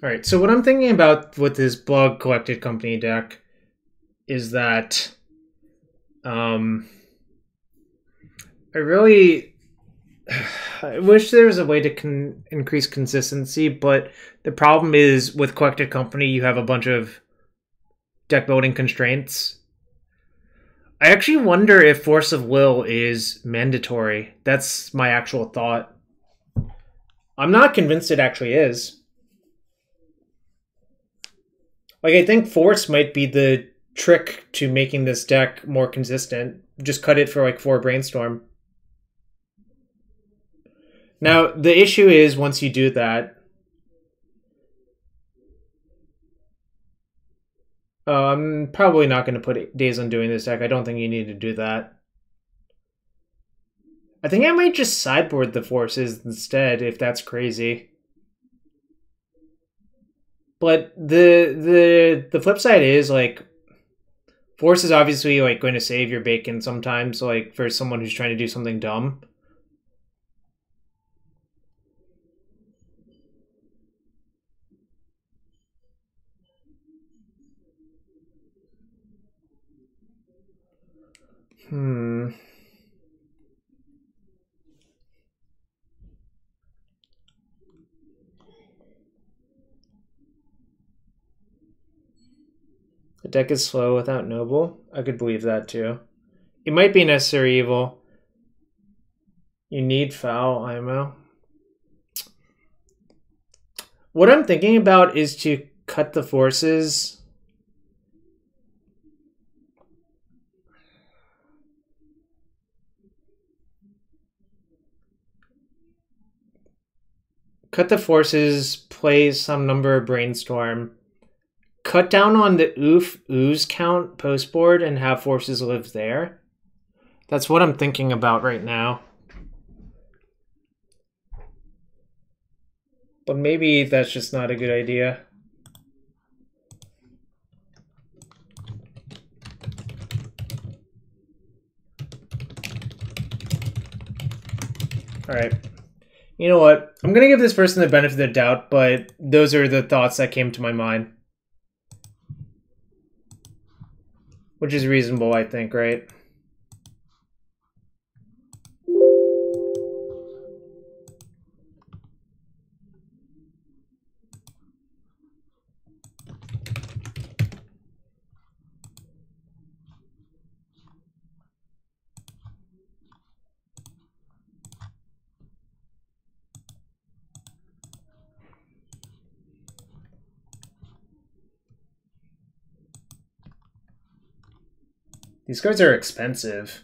All right, so what I'm thinking about with this Blog Collected Company deck is that I wish there was a way to increase consistency, but the problem is with Collected Company, you have a bunch of deck building constraints. I actually wonder if Force of Will is mandatory. That's my actual thought. I'm not convinced it actually is. Like, I think Force might be the trick to making this deck more consistent. Just cut it for like 4 Brainstorm. Now, the issue is once you do that... I'm probably not going to put Days Undoing this deck. I don't think you need to do that. I think I might just sideboard the Forces instead, if that's crazy. But the flip side is, like, Force is obviously, like, going to save your bacon sometimes, like, for someone who's trying to do something dumb. The deck is slow without Noble. I could believe that too. It might be Necessary Evil. You need Foul, IMO. What I'm thinking about is to cut the Forces. Cut the Forces, play some number of Brainstorm. Cut down on the ooze count post board and have Forces live there. That's what I'm thinking about right now. But maybe that's just not a good idea. All right. You know what? I'm going to give this person the benefit of the doubt, but those are the thoughts that came to my mind. Which is reasonable, I think, right? These cards are expensive.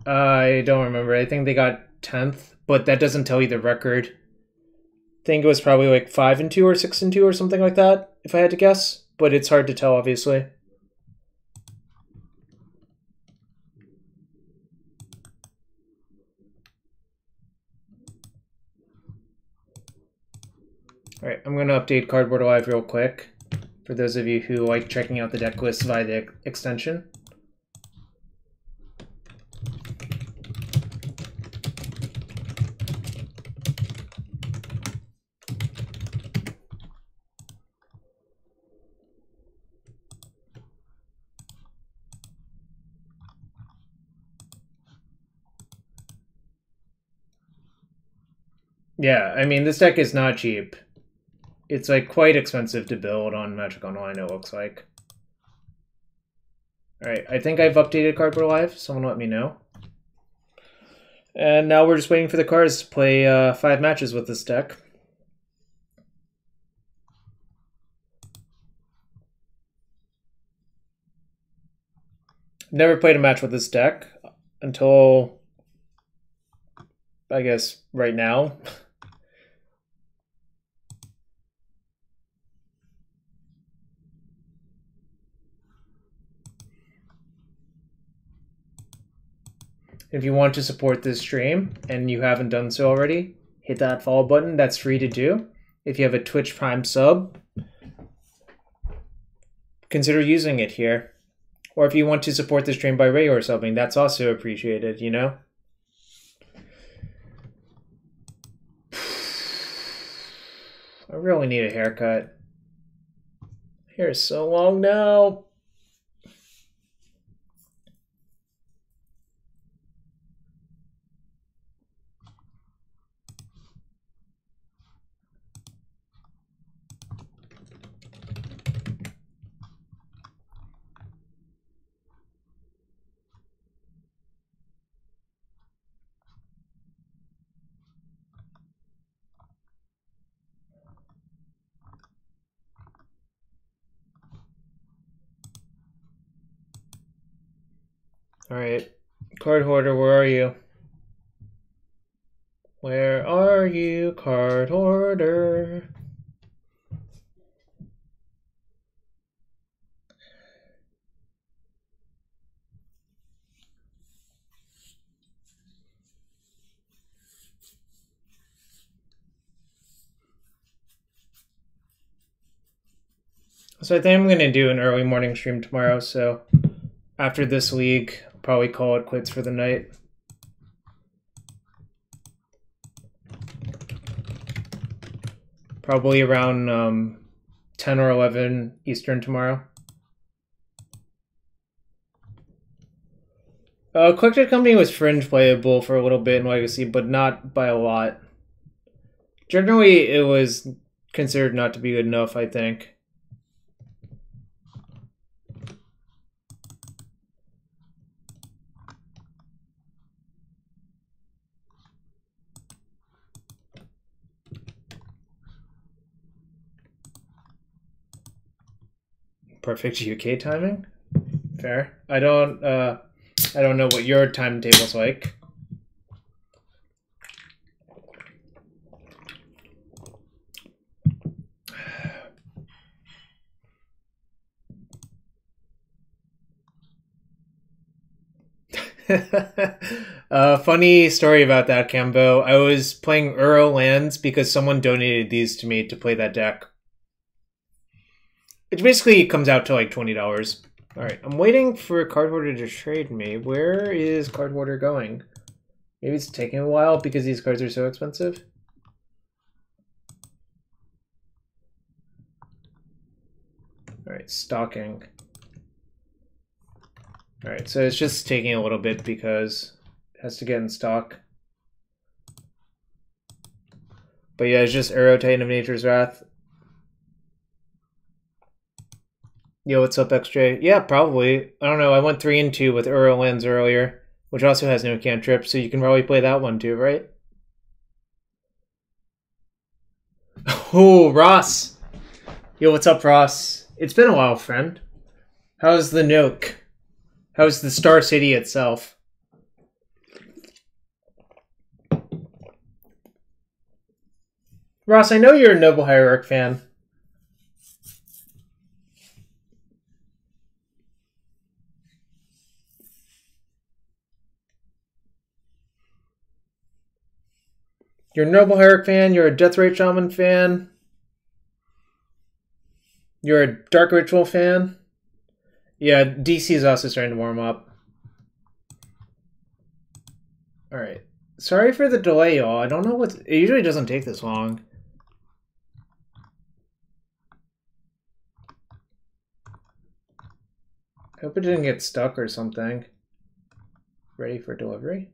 I don't remember. I think they got 10th, but that doesn't tell you the record. I think it was probably like 5-2 or 6-2 or something like that, if I had to guess. But it's hard to tell, obviously. Alright, I'm going to update Cardboard Alive real quick. For those of you who like checking out the deck list via the extension. Yeah, I mean, this deck is not cheap. It's like quite expensive to build on Magic Online, it looks like. Alright, I think I've updated Cardboard Alive. Someone let me know. And now we're just waiting for the cards to play 5 matches with this deck. Never played a match with this deck until, I guess, right now. If you want to support this stream and you haven't done so already, hit that follow button. That's free to do. If you have a Twitch Prime sub, consider using it here. Or if you want to support the stream by regular subbing, that's also appreciated, you know? I really need a haircut. Hair is so long now. Alright. Card hoarder, where are you? Where are you, card hoarder? So I think I'm going to do an early morning stream tomorrow, so after this league, I'll probably call it quits for the night. Probably around 10 or 11 Eastern tomorrow. Collected Company was fringe playable for a little bit in Legacy, but not by a lot. Generally, it was considered not to be good enough, I think. Perfect UK timing? Fair. I don't know what your timetable's like. Funny story about that, Cambo. I was playing Euro lands because someone donated these to me to play that deck. Which basically comes out to like $20. Alright, I'm waiting for Card Hoarder to trade me. Where is Card Hoarder going? Maybe it's taking a while because these cards are so expensive. Alright, stocking. Alright, so it's just taking a little bit because it has to get in stock. But yeah, it's just Arrow Titan of Nature's Wrath. Yo, what's up, XJ? Yeah, probably. I don't know, I went 3 and 2 with Uro lands earlier, which also has no cantrip, so you can probably play that one too, right? Oh, Ross! Yo, what's up, Ross? It's been a while, friend. How's the Nook? How's the Star City itself? Ross, I know you're a Noble Hierarch fan. You're a Noble Hierarch fan, you're a Deathrite Shaman fan. You're a Dark Ritual fan. Yeah, DC is also starting to warm up. Alright. Sorry for the delay, y'all. I don't know what... It usually doesn't take this long. I hope it didn't get stuck or something. Ready for delivery?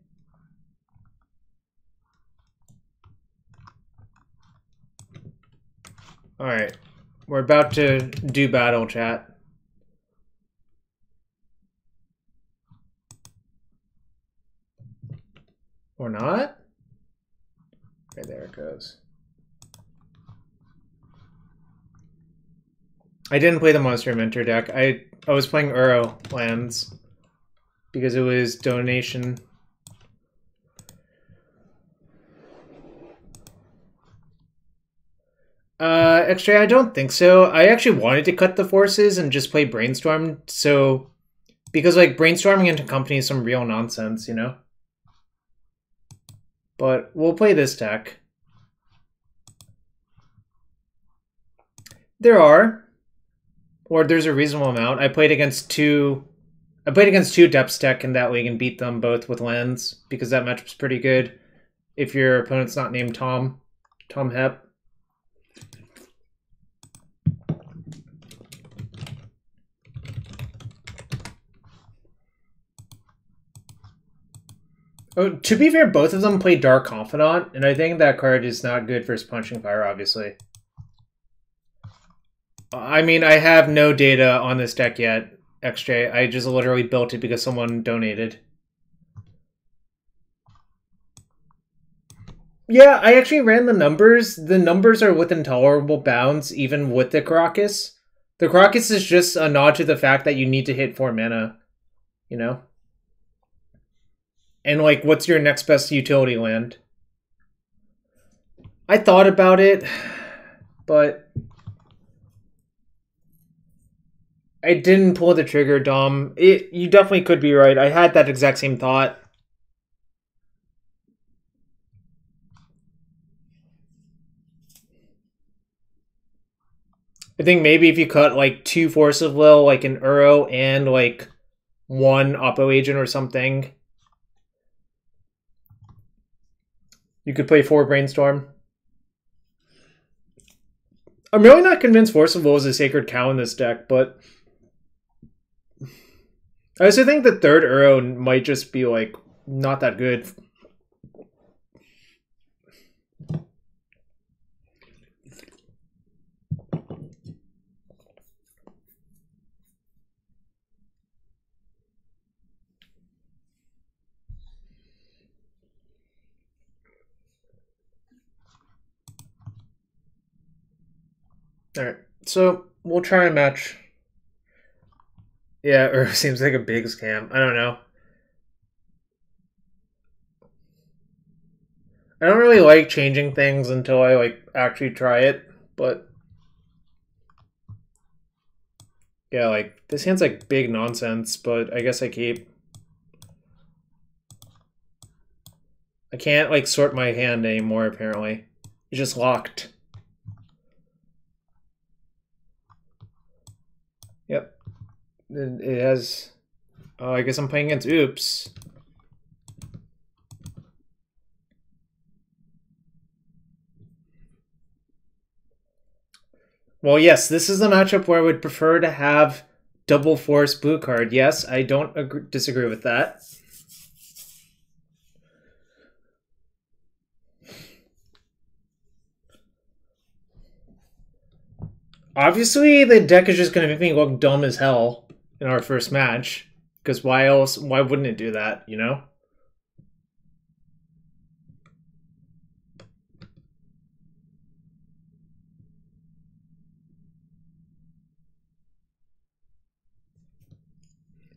Alright. We're about to do battle, chat. Or not? Okay, there it goes. I didn't play the Monster Mentor deck. I was playing Uro lands because it was donation. Actually, I don't think so. I actually wanted to cut the forces and just play Brainstorm, so... Because, like, brainstorming into company is some real nonsense, you know? But we'll play this deck. There are. Or there's a reasonable amount. I played against two Depths tech in that league and beat them both with lands, because that matchup's pretty good if your opponent's not named Tom Hep. Oh, to be fair, both of them play Dark Confidant, and I think that card is not good for Punching Fire, obviously. I mean, I have no data on this deck yet, XJ. I just literally built it because someone donated. Yeah, I actually ran the numbers. The numbers are within tolerable bounds, even with the Caracas. The Caracas is just a nod to the fact that you need to hit 4 mana, you know? And, like, what's your next best utility land? I thought about it, but I didn't pull the trigger, Dom. You definitely could be right. I had that exact same thought. I think maybe if you cut, like, 2 Force of Will, like an Uro, and, like, 1 Oppo Agent or something, you could play 4 Brainstorm. I'm really not convinced Force of Will is a Sacred Cow in this deck, but I also think the third Uro might just be, like, not that good. Alright, so we'll try and match. Yeah, or seems like a big scam. I don't know. I don't really like changing things until I, like, actually try it, but yeah, like, this hand's, like, big nonsense, but I guess I keep. I can't, like, sort my hand anymore, apparently. It's just locked. Yep. It has... Oh, I guess I'm playing against Oops. Well, yes, this is a matchup where I would prefer to have double force blue card. Yes, I don't disagree with that. Obviously, the deck is just going to make me look dumb as hell in our first match. Because why else? Why wouldn't it do that, you know?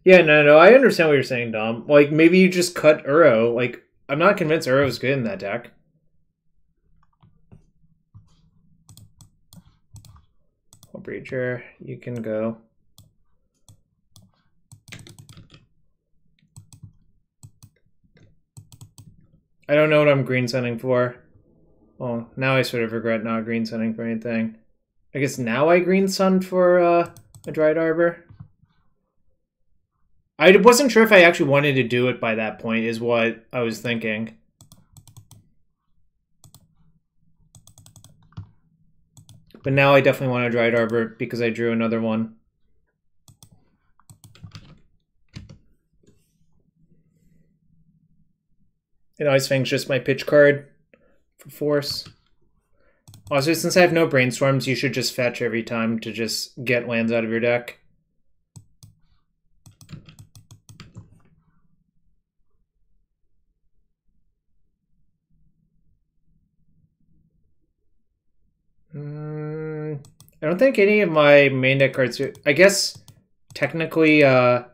Yeah, no, I understand what you're saying, Dom. Like, maybe you just cut Uro. Like, I'm not convinced Uro's good in that deck. Hullbreacher, you can go. I don't know what I'm green sending for. Well, now I sort of regret not green sending for anything. I guess now I green sun for a Dried Arbor. I wasn't sure if I actually wanted to do it by that point, is what I was thinking. But now I definitely want a Dried Arbor because I drew another one. And Ice Fang's just my pitch card for force. Also, since I have no Brainstorms, you should just fetch every time to just get lands out of your deck. I don't think any of my main deck cards are... I guess, technically... Oh,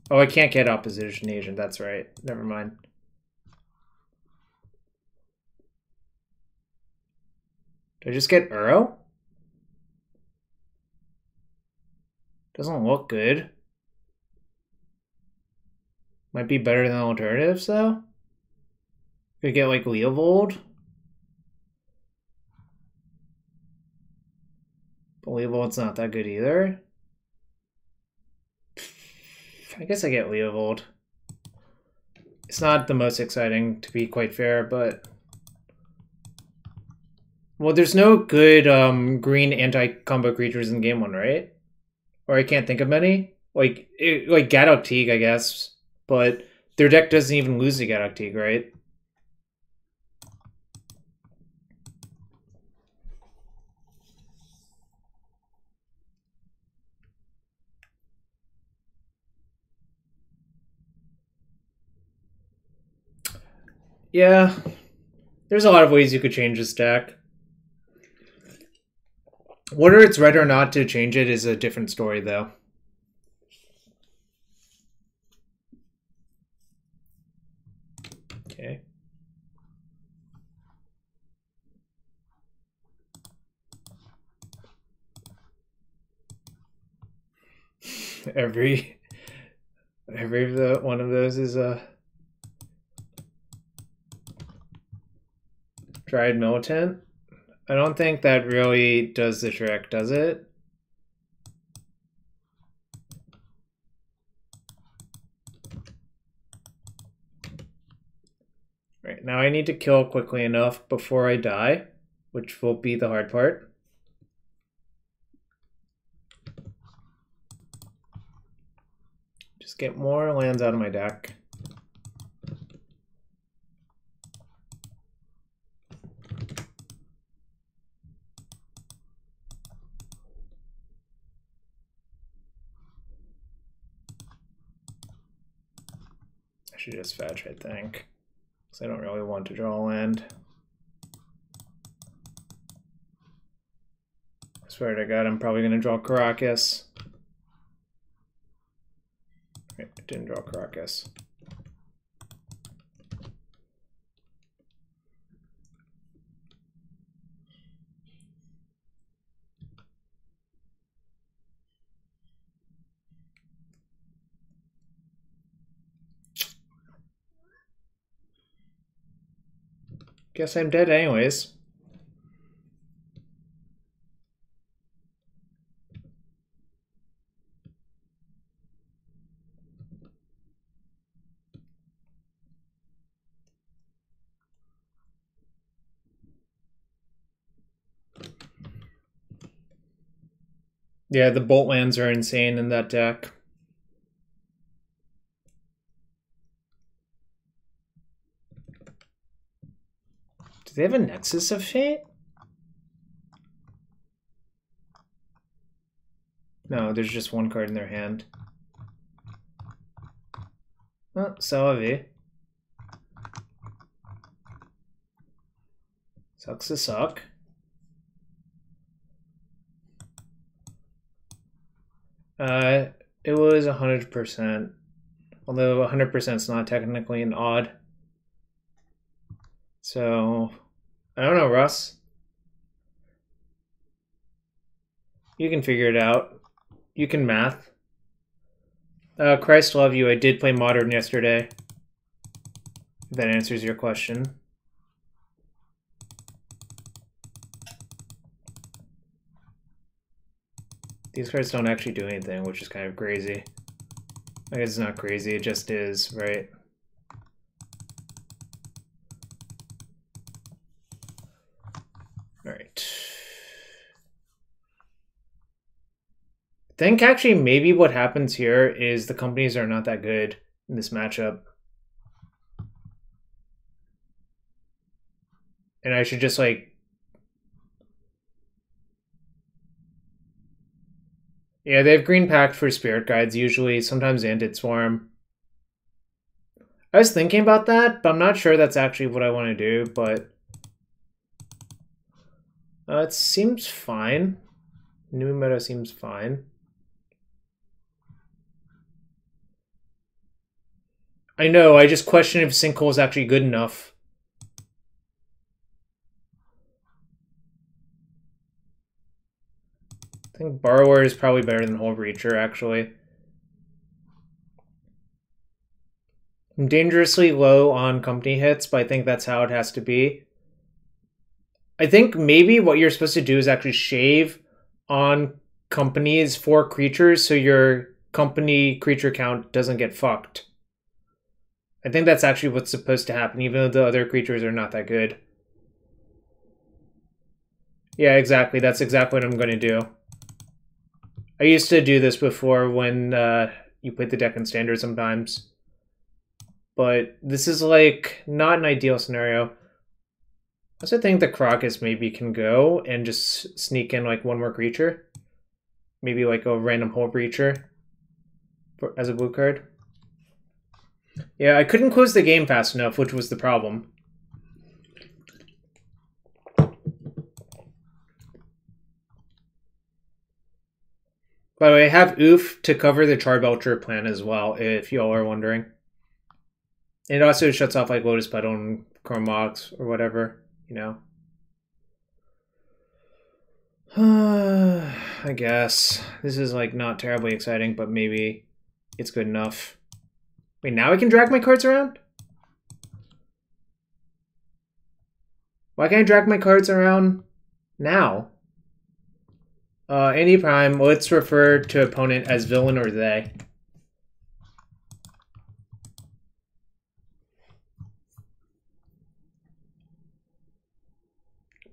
I can't get Opposition Agent, that's right. Never mind. Did I just get Uro? Doesn't look good. Might be better than alternatives, though. Could get, like, Leovold. But Leovold's not that good either. I guess I get Leovold. It's not the most exciting, to be quite fair, but... Well, there's no good green anti-combo creatures in game 1, right? Or I can't think of many. Like Gaddock Teague, I guess. But Their deck doesn't even lose the Galactique, right? Yeah. There's a lot of ways you could change this deck. Whether it's right or not to change it is a different story, though. Okay. Every one of those is a Dryad Militant. I don't think that really does the trick, does it? Right, now I need to kill quickly enough before I die, which will be the hard part. Just get more lands out of my deck. I should just fetch, I think, because I don't really want to draw a land. I swear to God, I'm probably going to draw Caracas. Right, I didn't draw Caracas. Guess I'm dead anyways. Yeah, the bolt lands are insane in that deck. Do they have a Nexus of Fate? No, there's just one card in their hand. Oh, Salavi. Sucks to suck. It was 100%. Although 100% is not technically an odd. So, I don't know, Russ. You can figure it out. You can math. Christ love you, I did play Modern yesterday. If that answers your question. These cards don't actually do anything, which is kind of crazy. I guess it's not crazy, it just is, right? Alright. I think actually maybe what happens here is the companies are not that good in this matchup. And I should just like... Yeah, they have Green Pact for Spirit Guides usually, sometimes Andit Swarm. I was thinking about that, but I'm not sure that's actually what I want to do, but... it seems fine. New meta seems fine. I know, I just question if Sinkhole is actually good enough. I think Borrower is probably better than Hullbreacher, actually. I'm dangerously low on company hits, but I think that's how it has to be. I think maybe what you're supposed to do is actually shave on companies for creatures so your company creature count doesn't get fucked. I think that's actually what's supposed to happen, even though the other creatures are not that good. Yeah, exactly. That's exactly what I'm going to do. I used to do this before when you played the deck in Standard sometimes. but this is like not an ideal scenario. I also think the Crocus maybe can go and just sneak in like one more creature. Maybe like a random Hullbreacher as a blue card. Yeah, I couldn't close the game fast enough, which was the problem. By the way, I have Oof to cover the Charbelcher plan as well, if y'all are wondering. It also shuts off like Lotus Petal and Chrome Mox or whatever, you know. I guess. This is like not terribly exciting, but maybe it's good enough. Wait, now I can drag my cards around? Why can't I drag my cards around now? Any prime, let's refer to opponent as villain or they.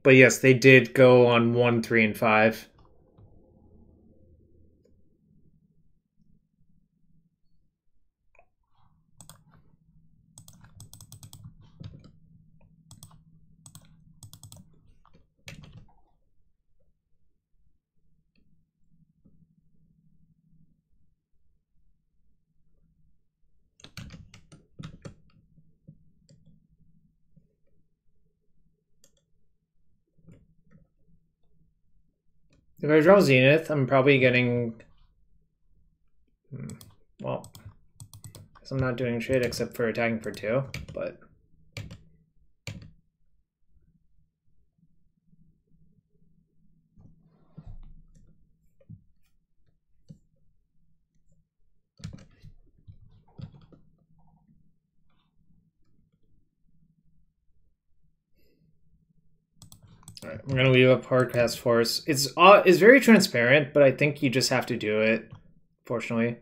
But yes, they did go on 1, 3, and 5. If I draw Zenith, I'm probably getting... Well, I'm not doing shit except for attacking for 2, but... Alright, I'm gonna leave up Hardcast Force. It's very transparent, but I think you just have to do it, fortunately.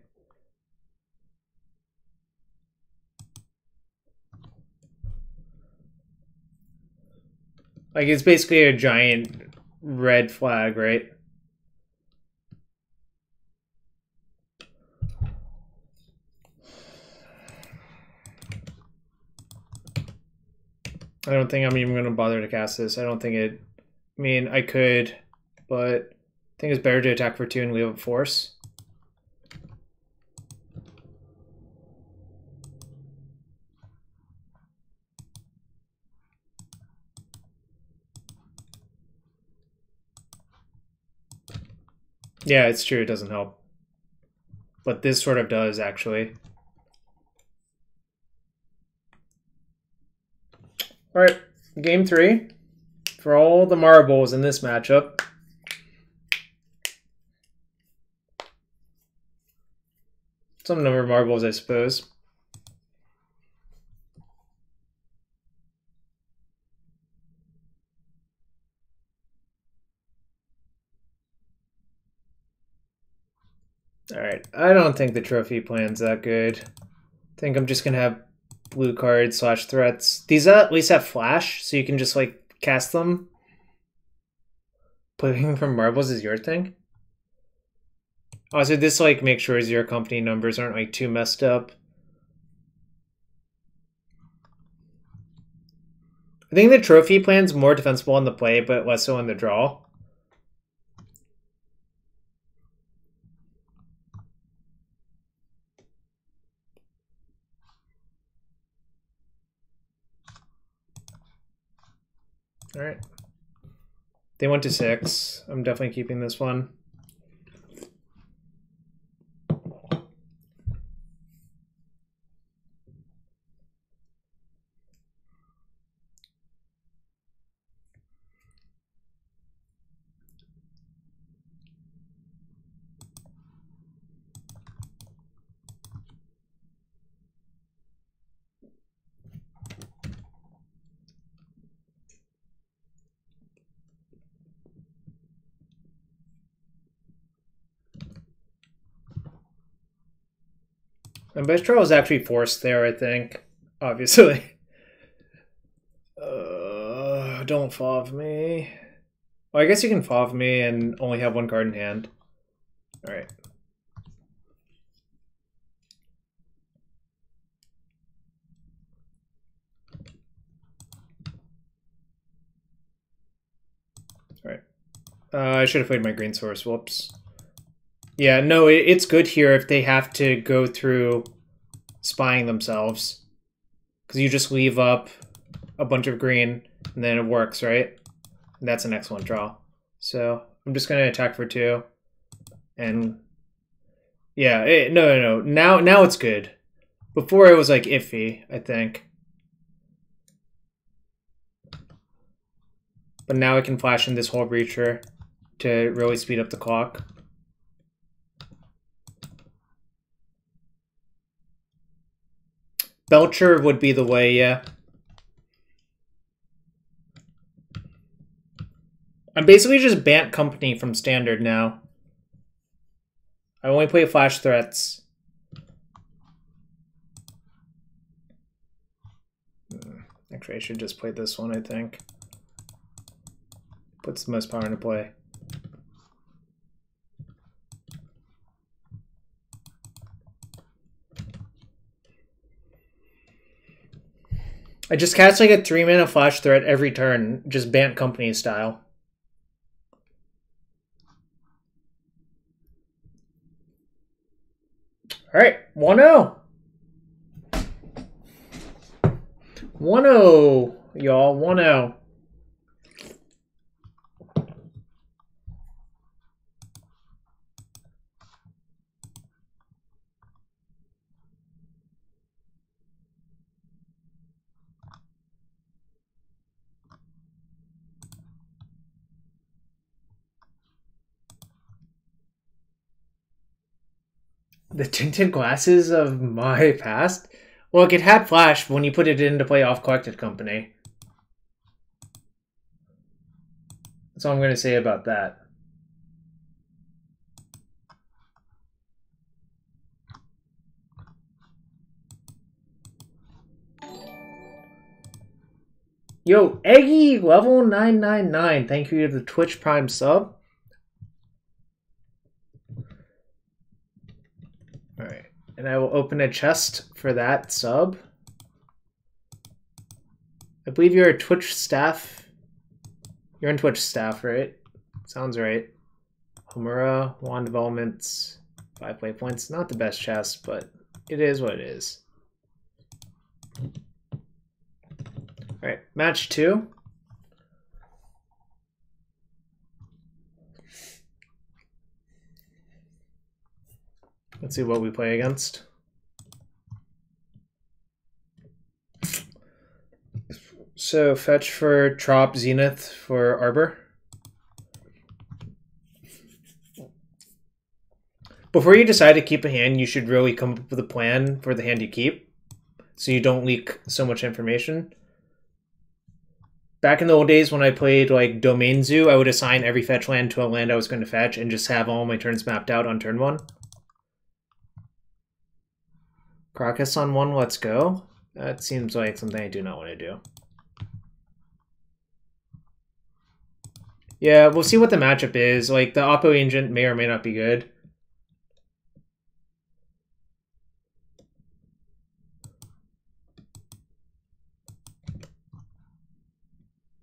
Like, it's basically a giant red flag, right? I don't think I'm even going to bother to cast this. I don't think it... I mean, I could, but I think it's better to attack for 2 and leave up Force. Yeah, it's true, it doesn't help. But this sort of does, actually. Alright, game 3. For all the marbles in this matchup. Some number of marbles, I suppose. Alright, I don't think the trophy plan's that good. I think I'm just gonna have blue cards / threats. These at least have flash, so you can just like cast them. Putting from marbles is your thing. Also, this like makes sure your company numbers aren't like too messed up. I think the trophy plan's more defensible on the play, but less so on the draw. All right. They went to 6. I'm definitely keeping this one. And best draw is actually forced there, I think. Obviously. Don't FOV me. Well, I guess you can FOV me and only have 1 card in hand. Alright. Alright. I should have played my green source. Whoops. Yeah, no, it's good here if they have to go through spying themselves. Because you just leave up a bunch of green, and then it works, right? And that's an excellent draw. So I'm just going to attack for 2. And yeah, no. Now it's good. Before it was like iffy, I think. But now I can flash in this Hullbreacher to really speed up the clock. Belcher would be the way, yeah. I'm basically just Bant Company from Standard now. I only play flash threats. Actually, I should just play this one, I think. Puts the most power into play. I just cast like a 3-mana flash threat every turn, just Bant Company style. Alright, 1-0. 1-0, y'all, 1-0. The tinted glasses of my past? Well, it had flash when you put it into play off Collected Company. That's all I'm going to say about that. Yo, Eggy level 999. Thank you to the Twitch Prime sub. Alright. And I will open a chest for that sub. I believe you're a Twitch staff. You're in Twitch staff, right? Sounds right. Homura, Wand Developments, 5 play points. Not the best chest, but it is what it is. Alright, match 2. Let's see what we play against. So fetch for Trop, Zenith for Arbor. Before you decide to keep a hand, you should really come up with a plan for the hand you keep, so you don't leak so much information. Back in the old days when I played like Domain Zoo, I would assign every fetch land to a land I was going to fetch and just have all my turns mapped out on turn 1. Crocus on 1, let's go. That seems like something I do not want to do. Yeah, we'll see what the matchup is. Like, the Oppo Agent may or may not be good.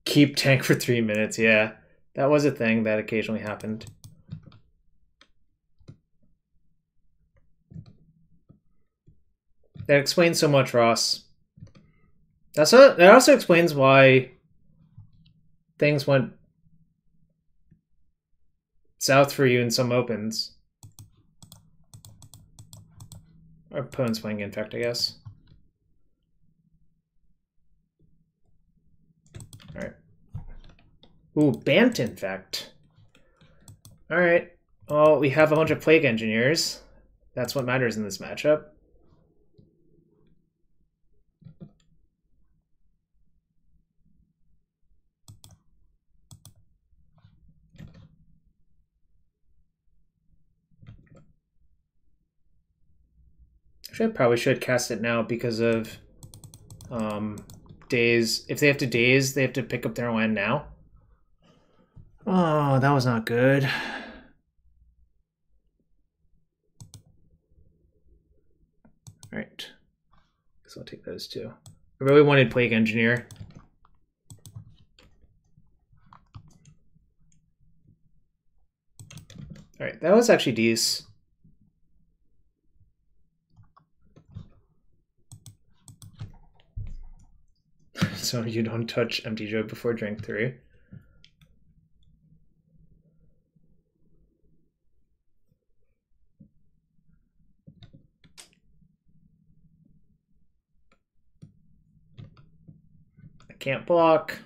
Keep tank for 3 minutes, yeah. That was a thing that occasionally happened. That explains so much, Ross. That also explains why things went south for you in some opens. Our opponent's playing Infect, I guess. Alright. Ooh, Bant Infect. Alright. Well, we have a bunch of Plague Engineers. That's what matters in this matchup. Actually, I probably should cast it now because of days. If they have to daze, they have to pick up their land now. Oh, that was not good. Alright. Guess I'll take those two. I really wanted Plague Engineer. All right, that was actually decent. So you don't touch MTGO before drink 3. I can't block.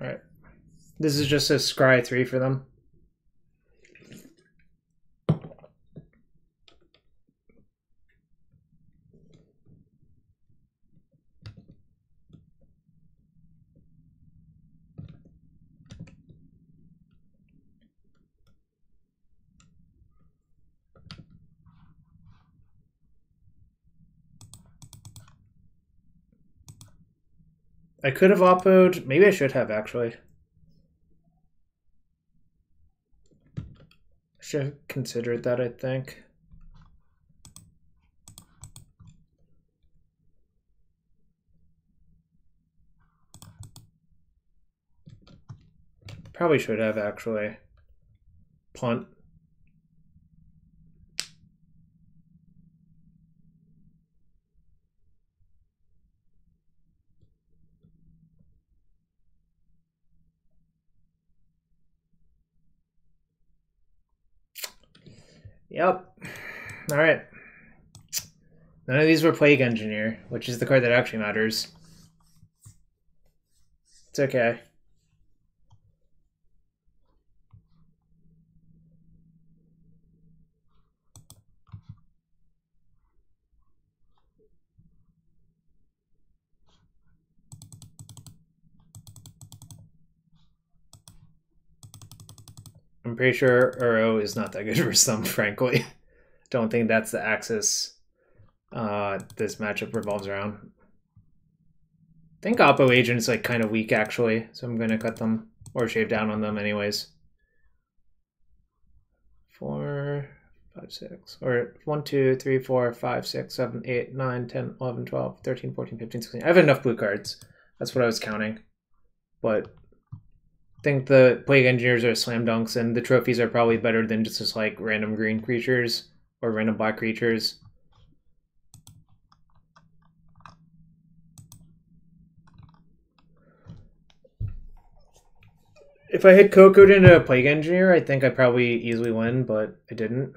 All right. This is just a scry 3 for them. I could have oppoed. Maybe I should have, actually. I should have considered that, I think. Probably should have, actually. Punt. Yep. All right. None of these were Plague Engineer, which is the card that actually matters. It's okay. I'm pretty sure Uro is not that good for some, frankly. Don't think that's the axis this matchup revolves around. I think Oppo Agent's like kind of weak, actually, so I'm going to cut them or shave down on them anyways. 4, 5, 6, or 1, 2, 3, 4, 5, 6, 7, 8, 9, 10, 11, 12, 13, 14, 15, 16. I have enough blue cards. That's what I was counting. But I think the Plague Engineers are slam dunks, and the trophies are probably better than just like random green creatures or random black creatures. If I had Coco'd into a Plague Engineer, I think I probably easily win, but I didn't.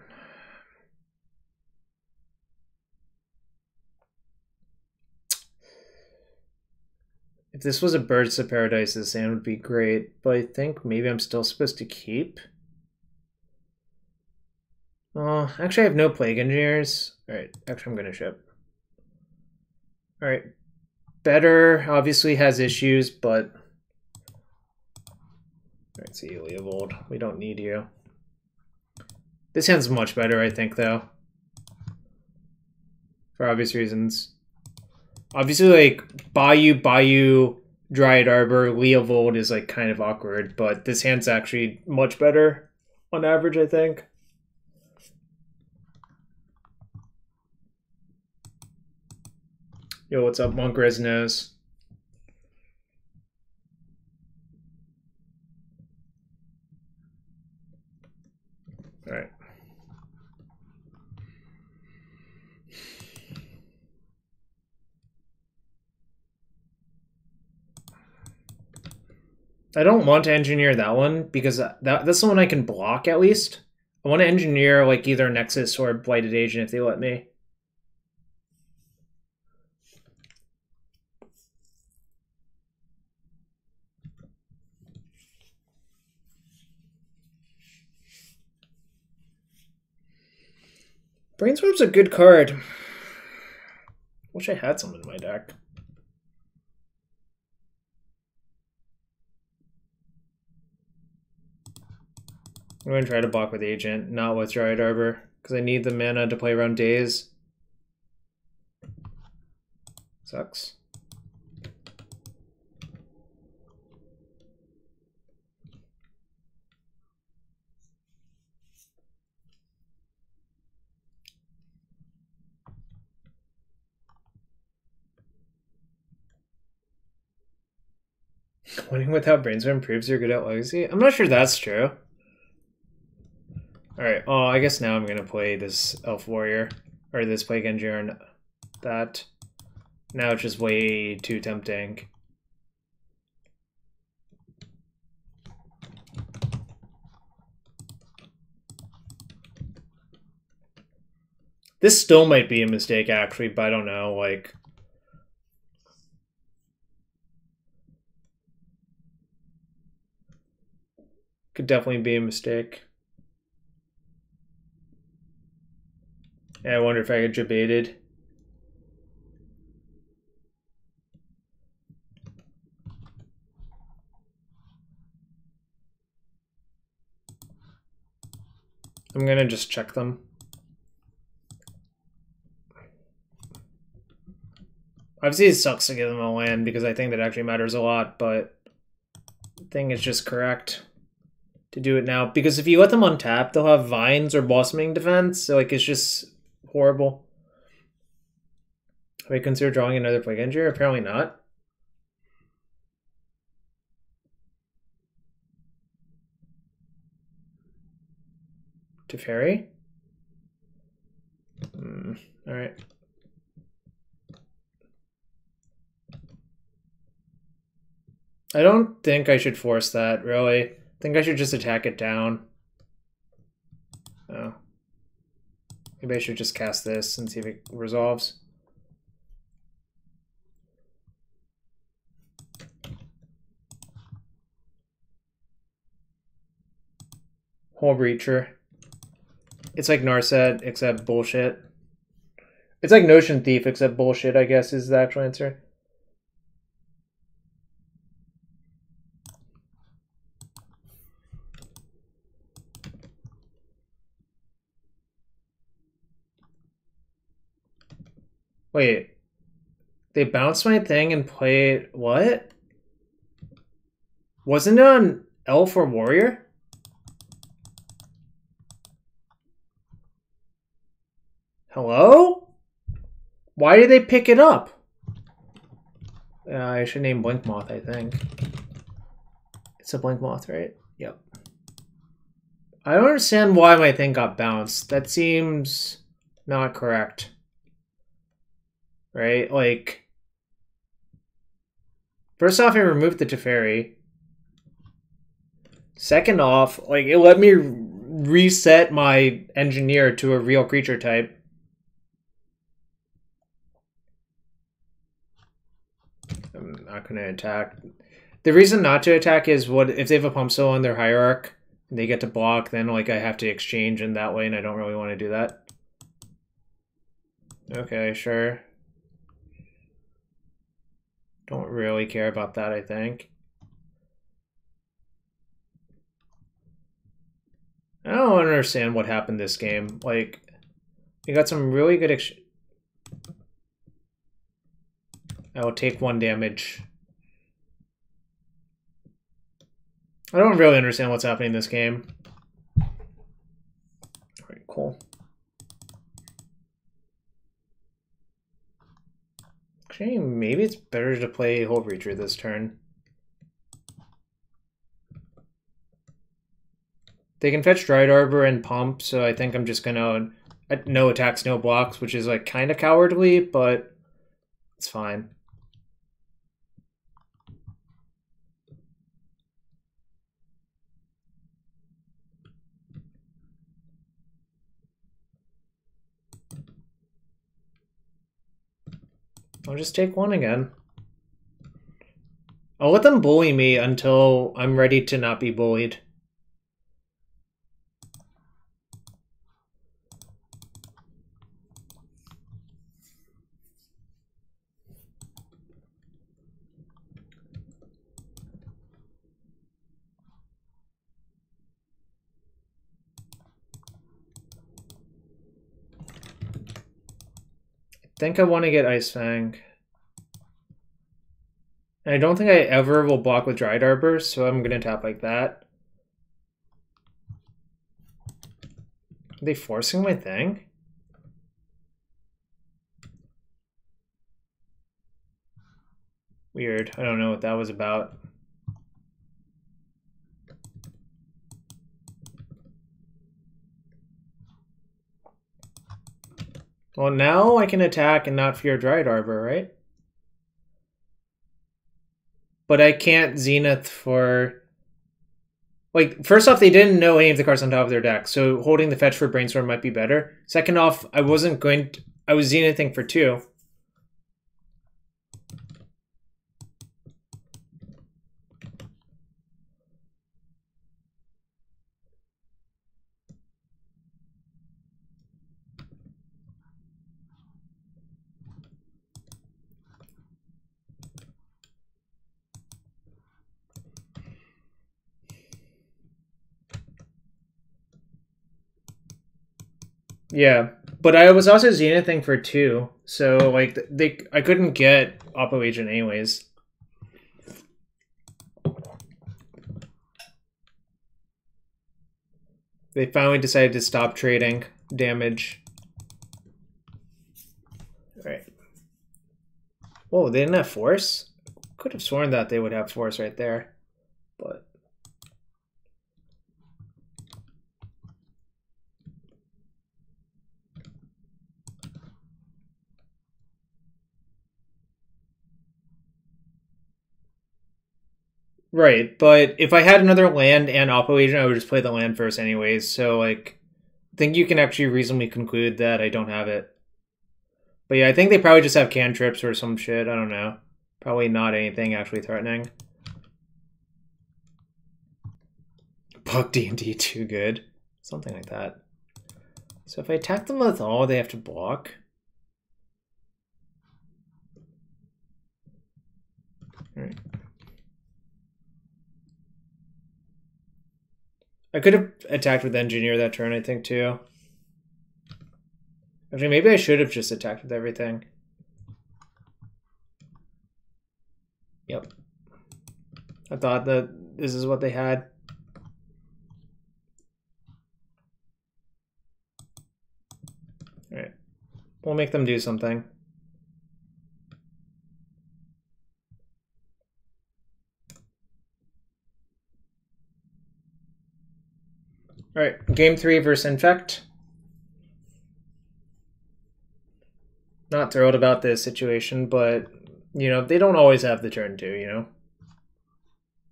If this was a Birds of Paradise, this hand would be great, but I think maybe I'm still supposed to keep. Actually, I have no Plague Engineers. Alright, actually, I'm going to ship. Alright. Better obviously has issues, but... Alright, see you, Leovold. We don't need you. This hand's much better, I think, though. For obvious reasons. Obviously, like, Bayou, Dryad Arbor, Leovold is, like, kind of awkward, but this hand's actually much better on average, I think. Yo, what's up, Monk Resnos? Alright. I don't want to engineer that one because that's the one I can block at least. I want to engineer like either Nexus or Blighted Agent if they let me. Brainstorm's a good card. Wish I had some in my deck. I'm going to try to block with Agent, not with Dryad Arbor, because I need the mana to play around Daze. Sucks. Winning without Brainstorm proves you're good at Legacy? I'm not sure that's true. Alright, well, I guess now I'm going to play this Elf Warrior, or this Plague Engineer and that. Now it's just way too tempting. This still might be a mistake, actually, but I don't know, like... Could definitely be a mistake. Yeah, I wonder if I get debated. I'm gonna just check them. Obviously it sucks to give them a land because I think that actually matters a lot, but I think it's just correct to do it now. Because if you let them untap, they'll have Vines or Blossoming Defense, so like it's just horrible. Have I considered drawing another Plague Engineer? Apparently not. Teferi? Alright. I don't think I should force that, really. I think I should just attack it down. Oh. Maybe I should just cast this and see if it resolves. Hullbreacher. It's like Narset, except bullshit. It's like Notion Thief, except bullshit, I guess, is the actual answer. Wait. They bounced my thing and played... What? Wasn't it on Elf or Warrior? Hello? Why did they pick it up? I should name Blink Moth, I think. It's a Blink Moth, right? Yep. I don't understand why my thing got bounced. That seems not correct. Right? Like... First off, I removed the Teferi. Second off, like, it let me reset my engineer to a real creature type. I'm not going to attack. The reason not to attack is what if they have a pump soul on their hierarch and they get to block, then like I have to exchange in that way, and I don't really want to do that. Okay, sure. Don't really care about that, I think. I don't understand what happened this game. Like, we got some really good I will take 1 damage. I don't really understand what's happening in this game. Alright, cool. Actually, maybe it's better to play Hullbreacher this turn. They can fetch Dryad Arbor and Pump, so I think I'm just gonna... no attacks, no blocks, which is like kind of cowardly, but it's fine. I'll just take one again. I'll let them bully me until I'm ready to not be bullied. I think I want to get Ice Fang. And I don't think I ever will block with Dryad Arbor, so I'm going to tap like that. Are they forcing my thing? Weird. I don't know what that was about. Well, now I can attack and not fear Dryad Arbor, right? But I can't Zenith for... Like, first off, they didn't know any of the cards on top of their deck, so holding the fetch for Brainstorm might be better. Second off, I wasn't going to... I was Zenithing for 2. Yeah, but I was also Zenithing for 2, so like I couldn't get Oppo Agent anyways. They finally decided to stop trading damage. Alright. Whoa, they didn't have force? Could have sworn that they would have force right there, but... Right, but if I had another land and Oppo Agent, I would just play the land first anyways, so, like, I think you can actually reasonably conclude that I don't have it. But yeah, I think they probably just have cantrips or some shit, I don't know. Probably not anything actually threatening. Bug D&D too good. Something like that. So if I attack them with all, they have to block. Alright. I could have attacked with Engineer that turn, I think, too. Actually, maybe I should have just attacked with everything. Yep. I thought that this is what they had. Alright. We'll make them do something. Alright, game 3 versus Infect. Not thrilled about this situation, but, you know, they don't always have the turn 2, you know?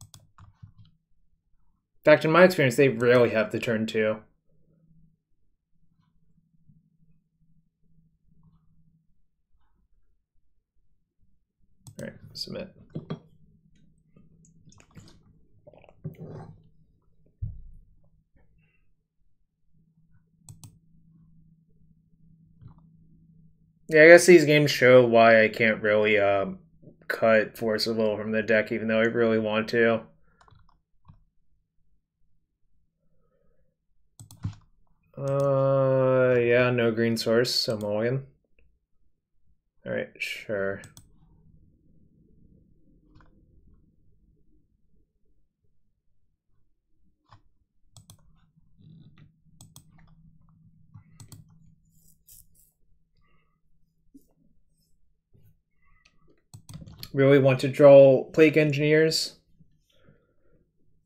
In fact, in my experience, they rarely have the turn 2. Alright, submit. Yeah, I guess these games show why I can't really cut Forcible from the deck, even though I really want to. Yeah, no green source, so mulligan. Alright, sure. Really want to draw Plague Engineers.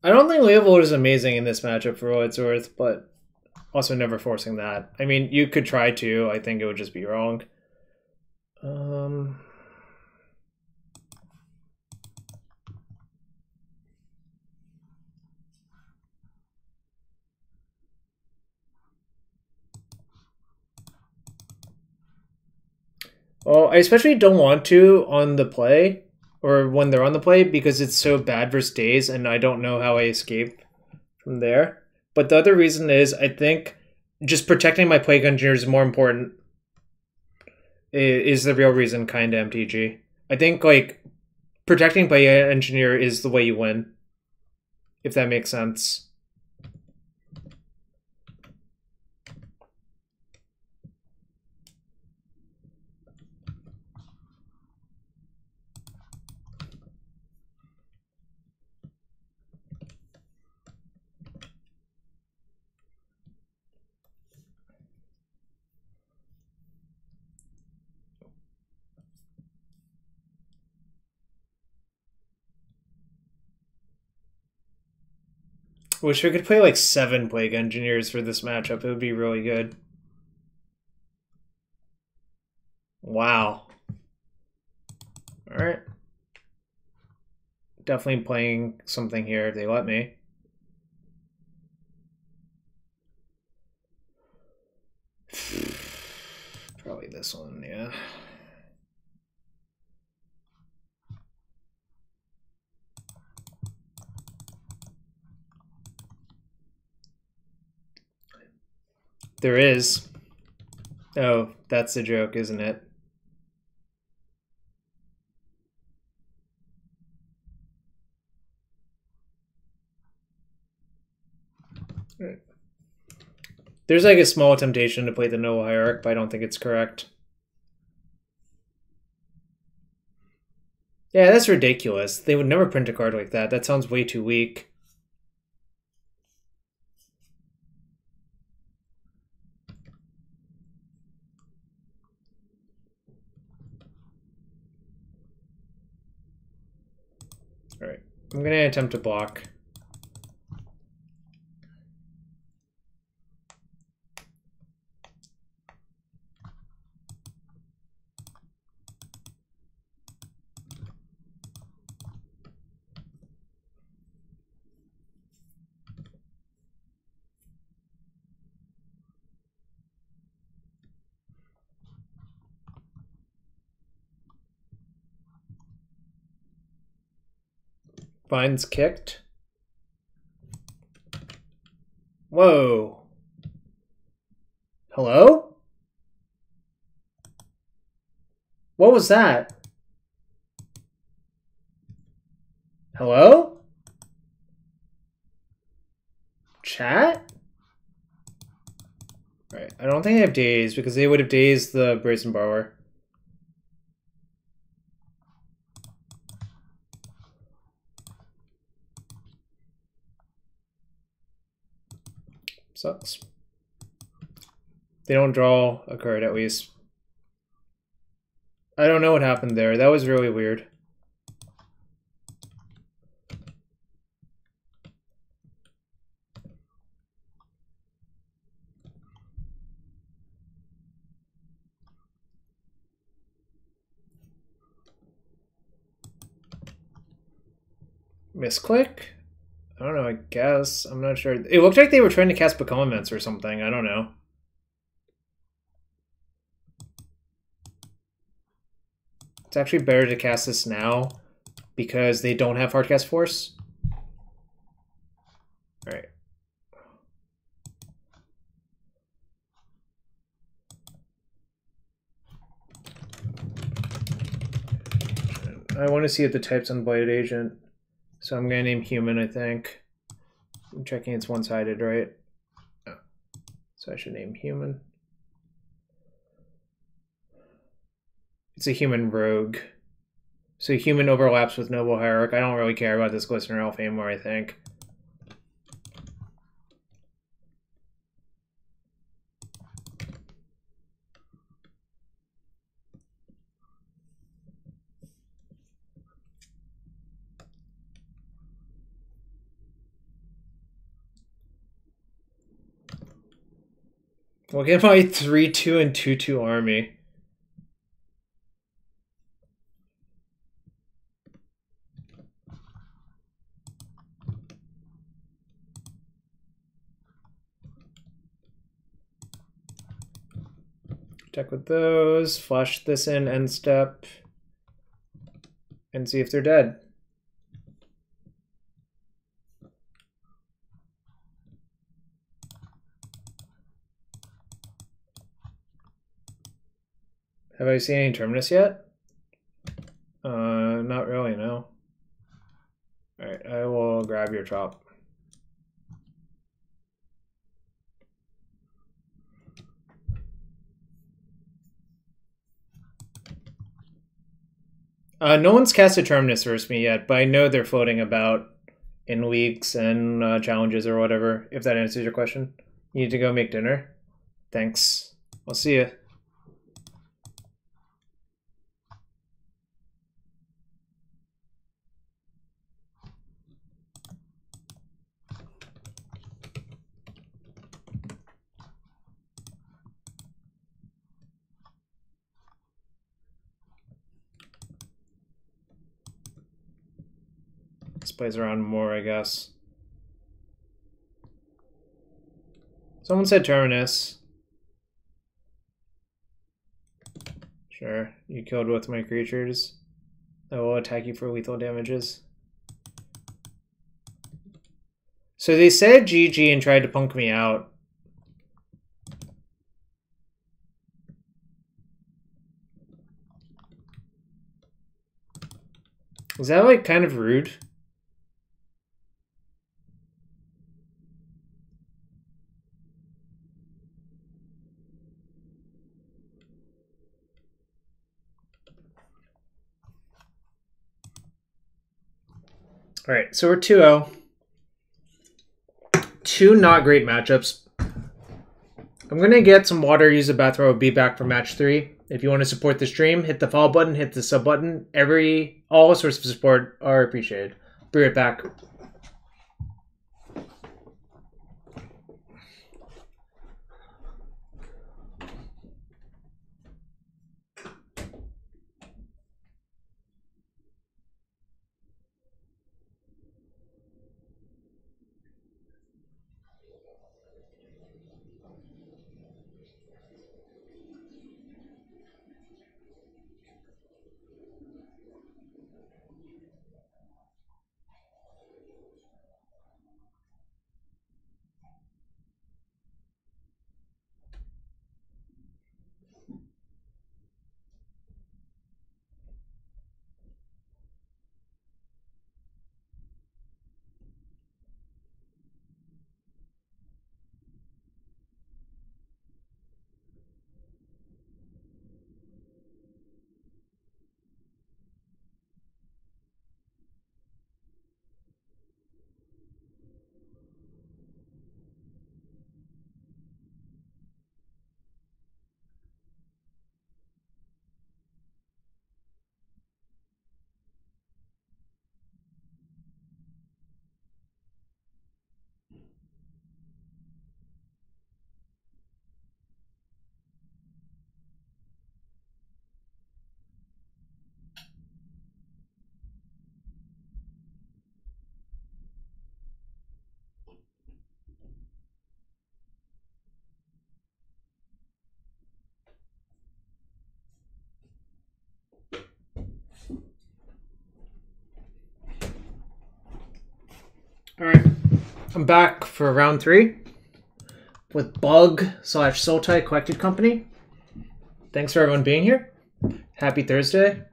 I don't think Leovold is amazing in this matchup for what it's worth, but also never forcing that. I mean, you could try to. I think it would just be wrong. Well, I especially don't want to on the play, or when they're on the play, because it's so bad versus days, and I don't know how I escape from there. But the other reason is, I think just protecting my plague engineer is more important. Is the real reason, kind of, MTG. I think, like, protecting plague engineer is the way you win. If that makes sense. Wish we could play like 7 Plague Engineers for this matchup. It would be really good. Wow. Alright. Definitely playing something here if they let me. Probably this one, yeah. There is. Oh, that's the joke, isn't it? There's like a small temptation to play the Noble Hierarch, but I don't think it's correct. Yeah, that's ridiculous. They would never print a card like that. That sounds way too weak. Alright, I'm gonna attempt to block. Vines kicked. Whoa. Hello? What was that? Hello? Chat? Right, I don't think they have days because they would have dazed the Brazen Borrower. Sucks. They don't draw a card at least. I don't know what happened there. That was really weird. Misclick? I don't know, I guess. I'm not sure. It looked like they were trying to cast Become Immense or something. I don't know. It's actually better to cast this now because they don't have Hardcast Force. Alright. I want to see if the type's on Blighted Agent. So I'm going to name Human, I think. I'm checking it's one-sided, right? Oh. So I should name Human. It's a Human Rogue. So Human overlaps with Noble Hierarch. I don't really care about this Glistener Elf anymore, I think. Look at my 3/2 and 2/2 army. Protect with those. Flush this in end step. And see if they're dead. Have I seen any Terminus yet? Not really, no. Alright, I will grab your chop. No one's casted Terminus versus me yet, but I know they're floating about in leagues and challenges or whatever, if that answers your question. You need to go make dinner? Thanks. I'll see you. This plays around more, I guess. Someone said Terminus. Sure, you killed both my creatures. I will attack you for lethal damages. So they said GG and tried to punk me out. Is that like kind of rude? All right, so we're 2-0. Two not great matchups. I'm going to get some water, use a bathrobe, I'll be back for match 3. If you want to support the stream, hit the follow button, hit the sub button. All sorts of support are appreciated. Be right back. All right, I'm back for round 3 with Bug/SULTAI Collected Company. Thanks for everyone being here. Happy Thursday.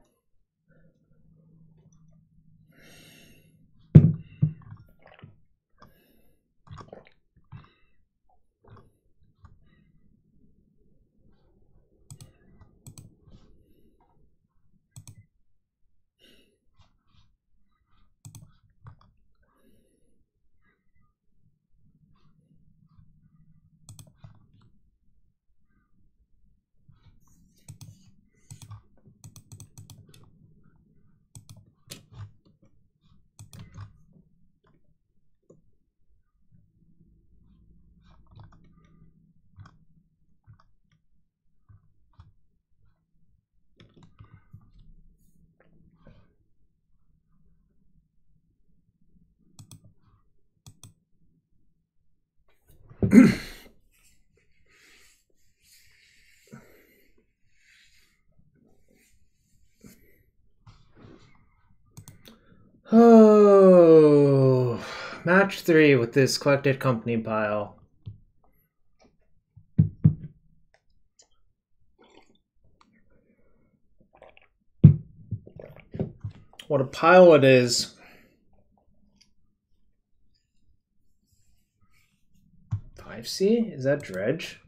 match 3 with this collected company pile. What a pile it is. C? Is that Dredge?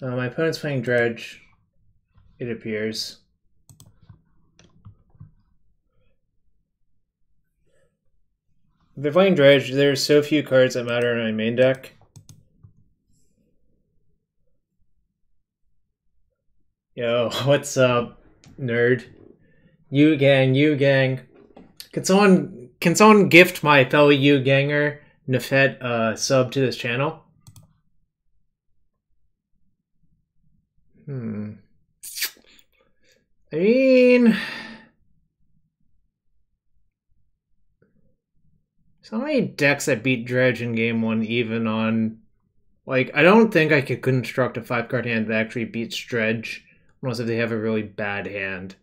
My opponent's playing Dredge, it appears. If they're playing Dredge, there's so few cards that matter in my main deck. Yo, what's up, nerd? You gang, you gang. Can someone gift my fellow you ganger Nefet sub to this channel? I mean, so many decks that beat Dredge in game 1 even on, like, I don't think I could construct a 5-card hand that actually beats Dredge unless if they have a really bad hand.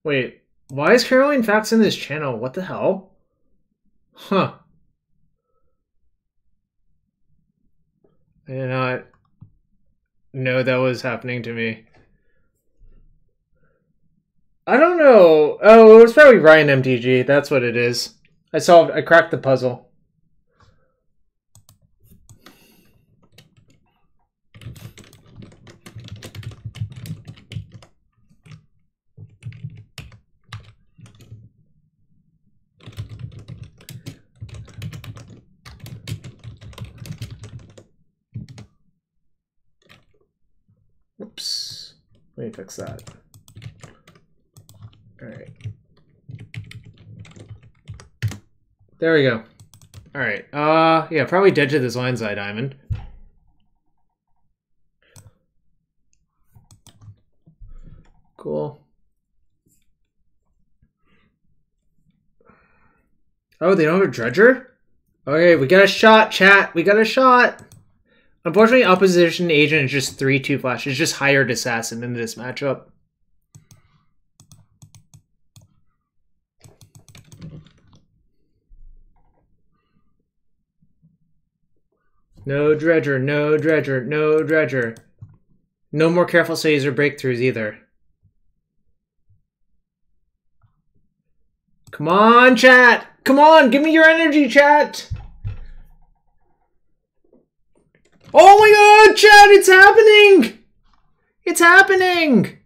Wait, why is Caroline Fax in this channel? What the hell? Huh. I did not know that was happening to me. I don't know. Oh, it was probably Ryan MTG. That's what it is. I cracked the puzzle. Oops. Let me fix that. Alright. There we go. Alright. Yeah, probably dead to this Lion's Eye Diamond. Cool. Oh, they don't have a Dredger? Okay, we got a shot, chat. We got a shot. Unfortunately, Opposition Agent is just 3/2 flash. It's just Hired Assassin in this matchup. No Dredger, no Dredger, no Dredger. No more Careful Saves or Breakthroughs either. Come on, chat! Come on, give me your energy, chat! Oh my god, chat, it's happening! It's happening!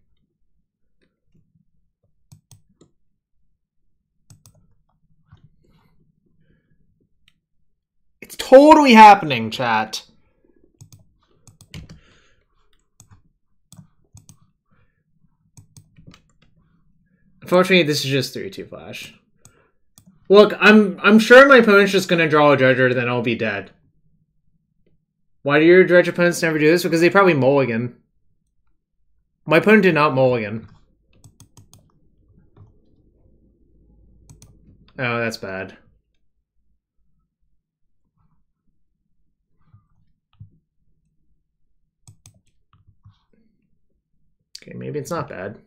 It's totally happening, chat. Unfortunately, this is just 3/2 flash. Look, I'm sure my opponent's just gonna draw a Dredger, then I'll be dead. Why do your Dredge opponents never do this? Because they probably mulligan. My opponent did not mulligan. Oh, that's bad. Okay, maybe it's not bad.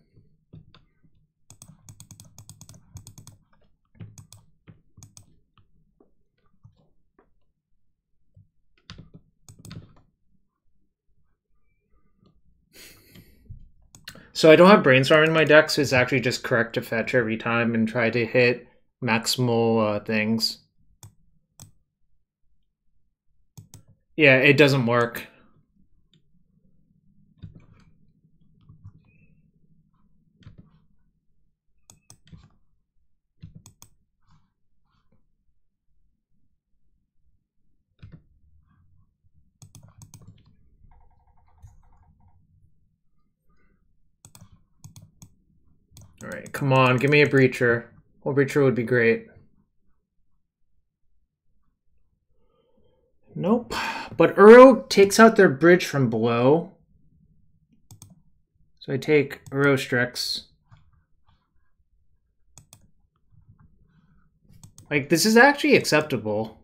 So I don't have Brainstorm in my deck, so it's actually just correct to fetch every time and try to hit maximal things. Yeah, it doesn't work. Alright, come on, give me a Breacher. HULLBREACHER would be great. Nope. But Uro takes out their bridge from below. So I take Uro Strix. Like, this is actually acceptable.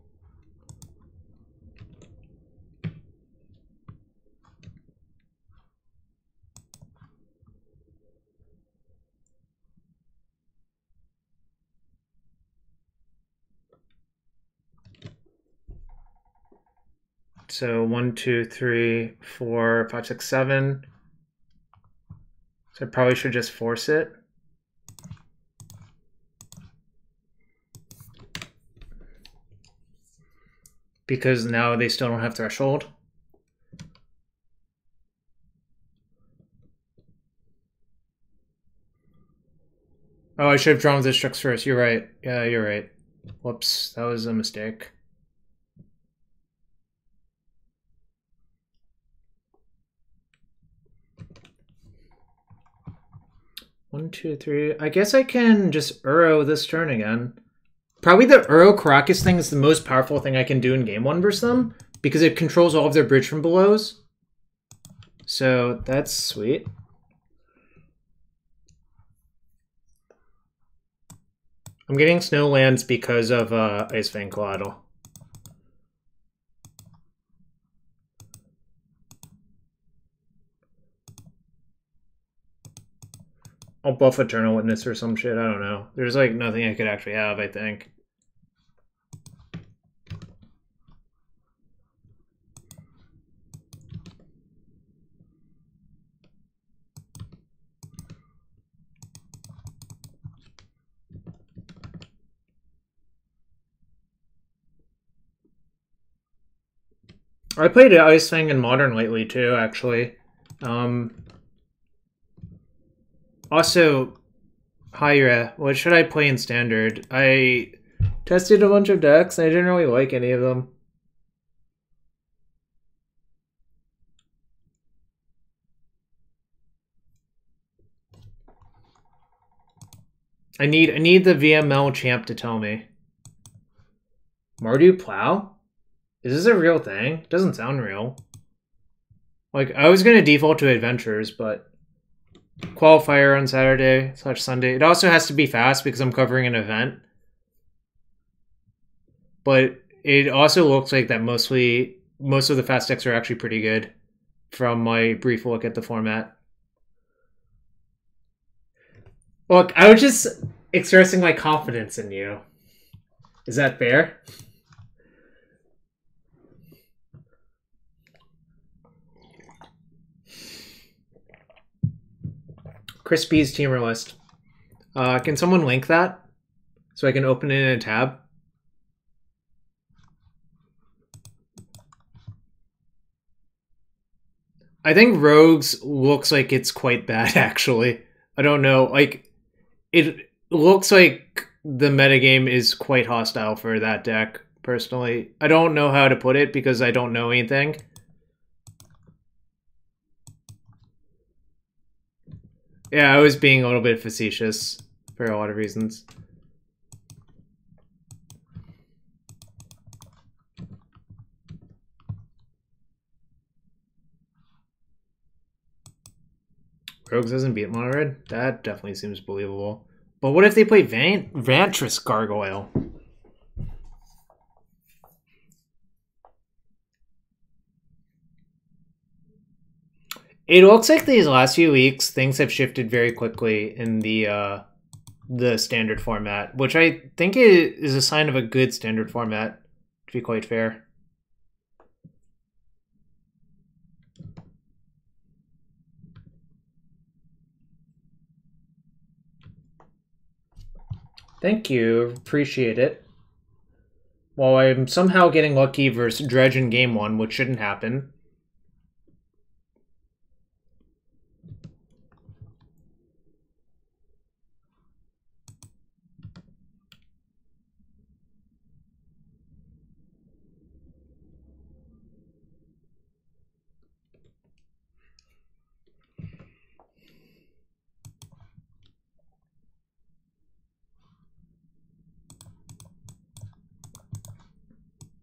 So 1, 2, 3, 4, 5, 6, 7. So I probably should just force it. Because now they still don't have threshold. Oh, I should have drawn this tricks first. You're right. Yeah, you're right. Whoops, that was a mistake. One, two, three. I guess I can just Uro this turn again. Probably the Uro Caracas thing is the most powerful thing I can do in game 1 versus them, because it controls all of their bridge from belows. So that's sweet. I'm getting Snowlands because of Ice Fang Collateral. I'll buff Eternal Witness or some shit, I don't know. There's like nothing I could actually have, I think. I played Ice Fang in Modern lately too, actually. Also, Hyra, what should I play in Standard? I tested a bunch of decks, and I didn't really like any of them. I need the VML champ to tell me. Mardu Plow? Is this a real thing? It doesn't sound real. Like, I was gonna default to Adventures, but qualifier on Saturday/Sunday. It also has to be fast because I'm covering an event. But it also looks like that most of the fast decks are actually pretty good from my brief look at the format. Look, I was just expressing my confidence in you. Is that fair? Crispy's teamer list. Can someone link that so I can open it in a tab? I think Rogues looks like it's quite bad, actually. I don't know. Like, it looks like the metagame is quite hostile for that deck, personally. I don't know how to put it because I don't know anything. Yeah, I was being a little bit facetious for a lot of reasons. Rogues doesn't beat Mono Red? That definitely seems believable. But what if they play Vantress Gargoyle? It looks like these last few weeks, things have shifted very quickly in the standard format, which I think is a sign of a good standard format, to be quite fair. Thank you. Appreciate it. While I'm somehow getting lucky versus Dredge in game 1, which shouldn't happen.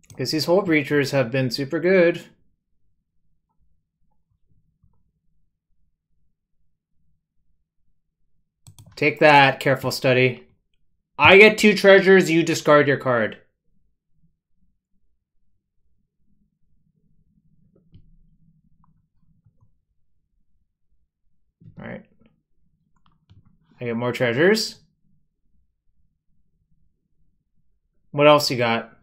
Because these Hullbreachers have been super good. Take that, careful study. I get 2 treasures, you discard your card. Alright. I get more treasures. What else you got?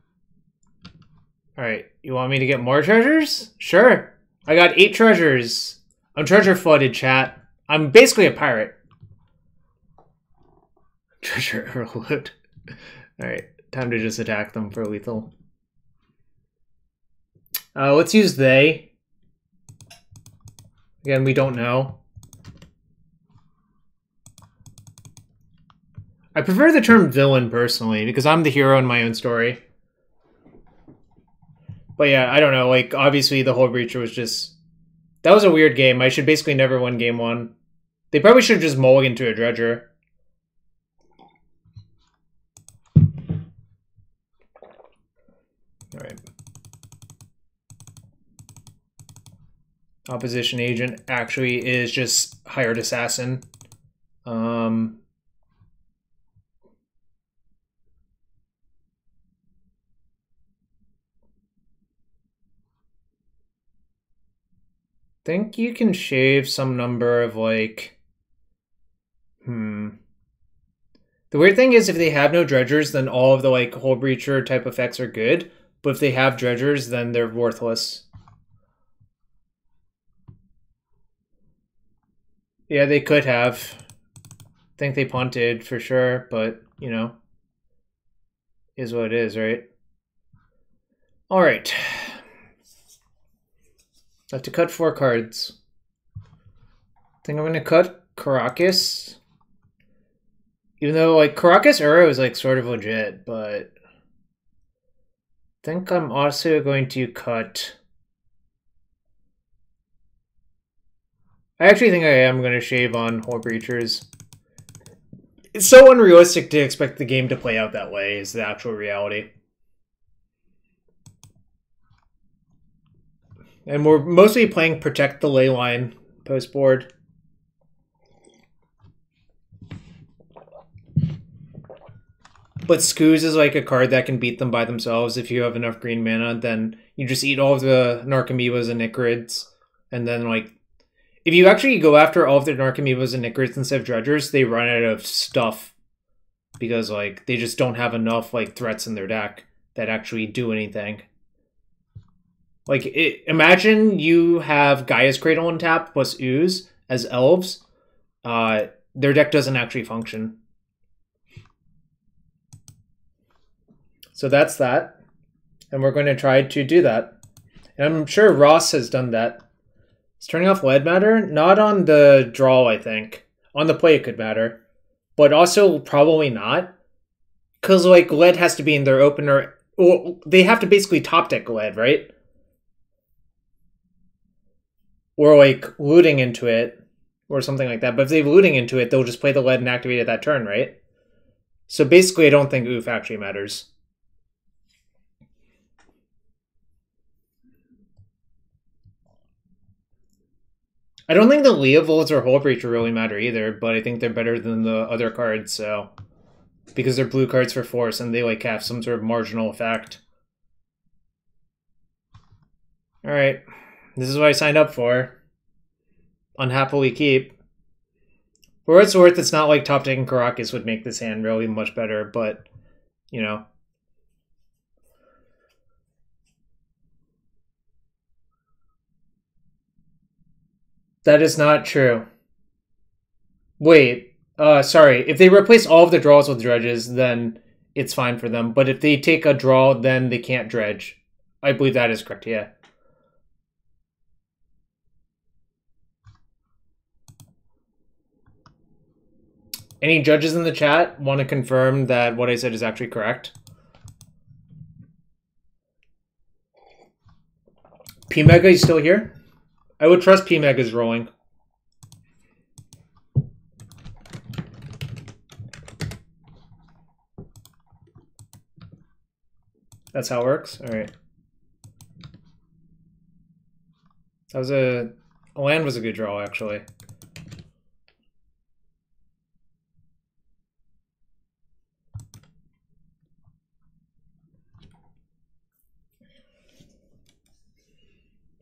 Alright, you want me to get more treasures? Sure. I got 8 treasures. I'm treasure flooded, chat. I'm basically a pirate. Treasure overload. Alright, time to just attack them for lethal. Let's use they. Again, we don't know. I prefer the term villain personally, because I'm the hero in my own story. But yeah, I don't know, like, obviously the Hullbreacher was just... That was a weird game. I should basically never win game 1. They probably should have just mulliganed to a Dredger. Alright. Opposition agent actually is just hired assassin. Think you can shave some number of like... The weird thing is if they have no dredgers, then all of the like Hullbreacher type effects are good. But if they have dredgers, then they're worthless. Yeah, they could have. I think they punted for sure, but, you know, is what it is, right? All right. I have to cut 4 cards. I think I'm going to cut Caracas. Even though, like, Caracas Uro is, like, sort of legit, but... I think I'm also going to cut... I actually think I am going to shave on Hullbreachers. It's so unrealistic to expect the game to play out that way, is the actual reality. And we're mostly playing Protect the Leyline post-board. But Skoos is like a card that can beat them by themselves. If you have enough green mana, then you just eat all of the Narcomoebas and Icarids. And then, like, if you actually go after all of the Narcomoebas and Icarids instead of Dredgers, they run out of stuff. Because, like, they just don't have enough, like, threats in their deck that actually do anything. Like, imagine you have Gaia's Cradle on tap plus Ooze as elves. Their deck doesn't actually function. So that's that. And we're going to try to do that. And I'm sure Ross has done that. Is turning off lead matter? Not on the draw, I think. On the play it could matter. But also probably not. Because, like, lead has to be in their opener. Well, they have to basically top deck lead, right? Or, like, looting into it. Or something like that. But if they're looting into it, they'll just play the lead and activate it that turn, right? So basically, I don't think oof actually matters. I don't think the Leovolds or Hullbreacher really matter either, but I think they're better than the other cards, so... Because they're blue cards for force, and they, like, have some sort of marginal effect. Alright. This is what I signed up for. Unhappily keep. For what it's worth, it's not like top-decking Caracas would make this hand really much better, but, you know... That is not true. Wait, sorry. If they replace all of the draws with dredges, then it's fine for them. But if they take a draw, then they can't dredge. I believe that is correct, yeah. Any judges in the chat want to confirm that what I said is actually correct? P-Mega is still here? I would trust P-Mega's rolling. That's how it works? Alright. That was a land was a good draw, actually.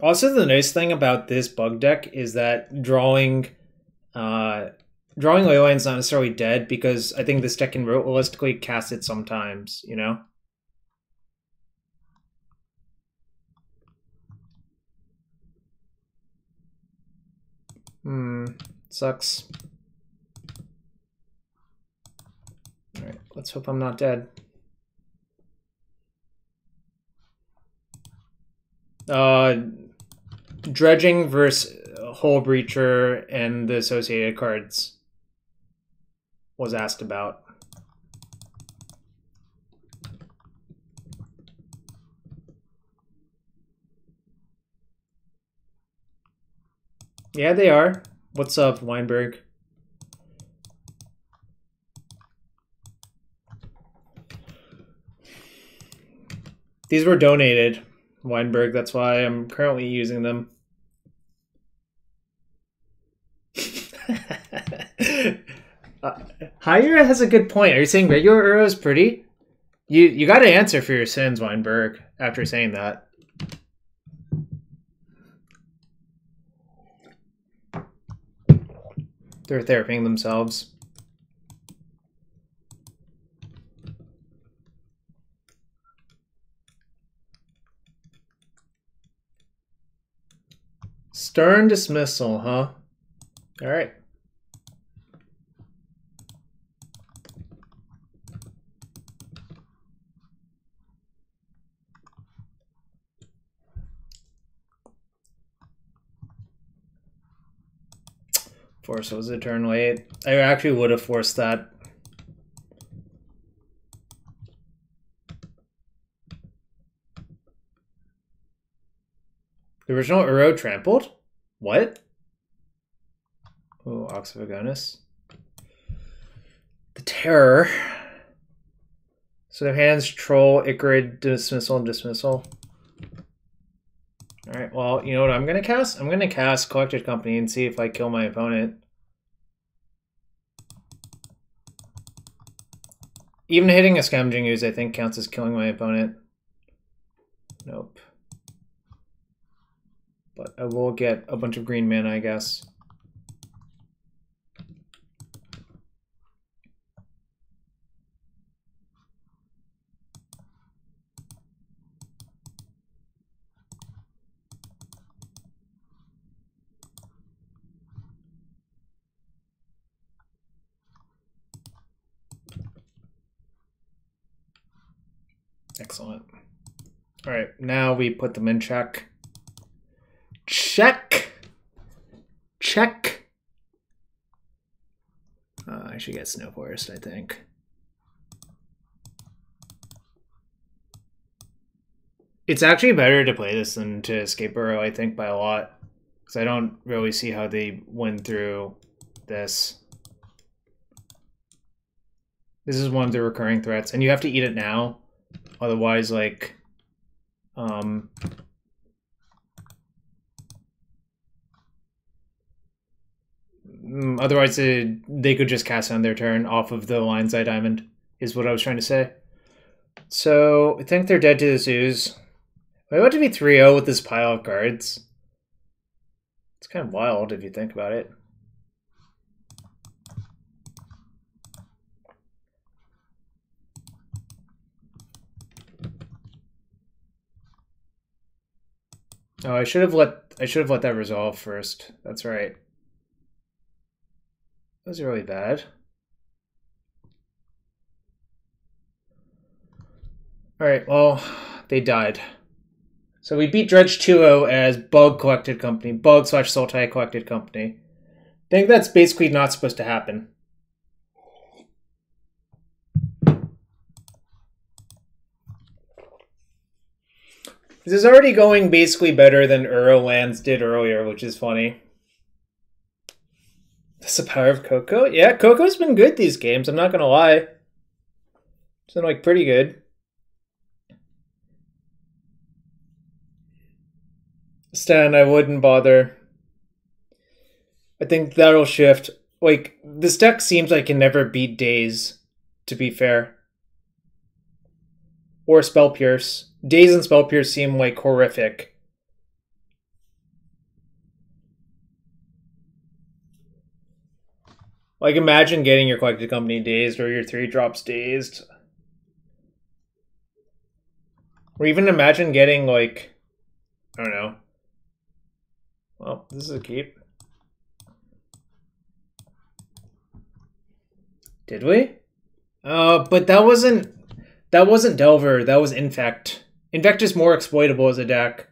Also, the nice thing about this bug deck is that drawing Leyline's not necessarily dead, because I think this deck can realistically cast it sometimes, you know? Sucks. Alright, let's hope I'm not dead. Dredging versus Hullbreacher and the associated cards was asked about. Yeah, they are. What's up, Weinberg? These were donated, Weinberg. That's why I'm currently using them. Hira has a good point. Are you saying regular Uro is pretty? You got to answer for your sins, Weinberg, after saying that. They're therapying themselves. Stern dismissal, huh? All right. Force was a turn late. I actually would have forced that. The original Uro trampled? What? Oh, Ox of Agonis. The Terror. So their hands Troll, Icarid, Dismissal, and Dismissal. Alright, well, you know what I'm going to cast? I'm going to cast Collected Company and see if I kill my opponent. Even hitting a Scavenging Ooze, I think, counts as killing my opponent. Nope. But I will get a bunch of green mana, I guess. Excellent. All right, now we put them in check. Check. Check. I should get Snow Forest, I think. It's actually better to play this than to Escape Burrow, I think, by a lot. Because I don't really see how they win through this. This is one of the recurring threats, and you have to eat it now. Otherwise, like, otherwise they could just cast on their turn off of the Lion's Eye Diamond, is what I was trying to say. So, I think they're dead to this ooze. I want to be 3-0 with this pile of cards. It's kind of wild if you think about it. Oh, I should have let that resolve first. That's right. That was really bad. Alright, well, they died. So we beat Dredge 2-0 as Bug Collected Company. Bug/Sultai Collected Company. I think that's basically not supposed to happen. This is already going basically better than Lands did earlier, which is funny. That's the power of Coco? Yeah, Coco's been good these games, I'm not gonna lie. It's been, like, pretty good. Stan, I wouldn't bother. I think that'll shift. Like, this deck seems like it can never beat Daze, to be fair. Or Spell Pierce. Daze and Spell Pierce seem, like, horrific. Like, imagine getting your Collected Company dazed or your 3-drops dazed. Or even imagine getting, like, I don't know. Well, this is a keep. Did we? But that wasn't Delver. That was Infect. Infect is more exploitable as a deck.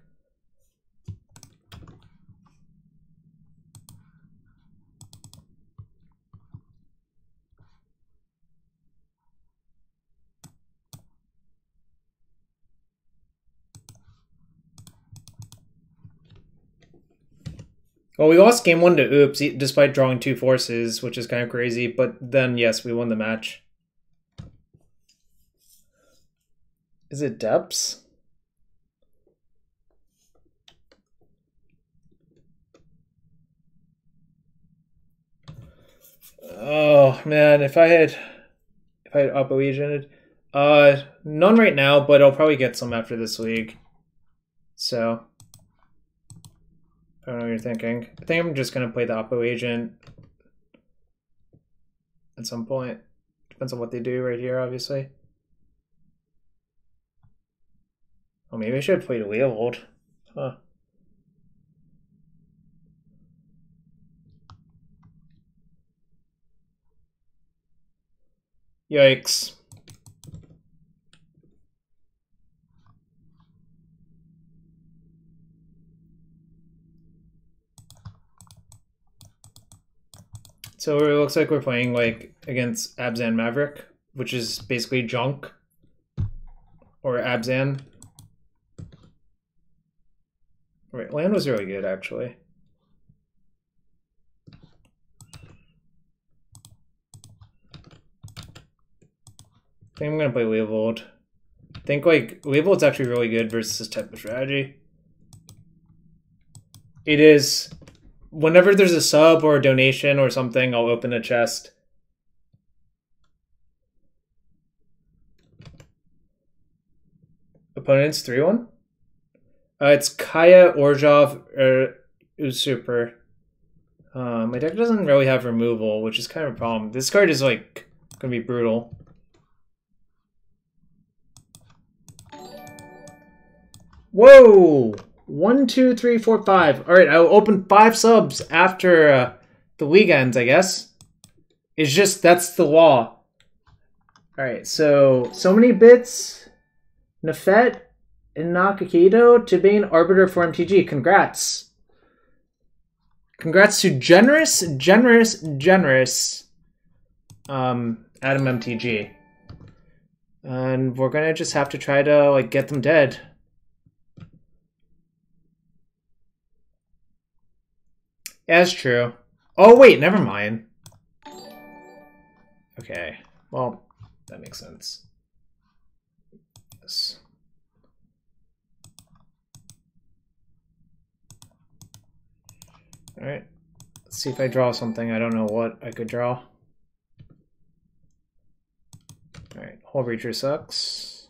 Well, we lost game 1 to Oops, despite drawing 2 forces, which is kind of crazy. But then, yes, we won the match. Is it Depths? Oh man, if I had Oppo Agented. None right now, but I'll probably get some after this league. So I don't know what you're thinking. I think I'm just gonna play the Oppo Agent at some point. Depends on what they do right here, obviously. Oh, maybe I should have played a Leovold. Huh. Yikes. So it looks like we're playing like against Abzan Maverick, which is basically junk. Or Abzan. Right, land was really good actually. I think I'm gonna play Leovold. I think like Leovold's actually really good versus this type of strategy. It is. Whenever there's a sub or a donation or something, I'll open a chest. Opponents 3-1? It's Kaya, Orzhov, Usurper. My deck doesn't really have removal, which is kind of a problem. This card is like gonna be brutal. Whoa! 1, 2, 3, 4, 5. All right, I'll open 5 subs after the league ends, I guess. It's just, that's the law. All right, so many bits. Nefet and Nakakido to being Arbiter for MTG. Congrats. Congrats to generous Adam MTG. And we're gonna just have to try to like get them dead. That's true. Oh wait, never mind. Okay, well, that makes sense. Yes. All right, let's see if I draw something. I don't know what I could draw. All right, Hullbreacher sucks.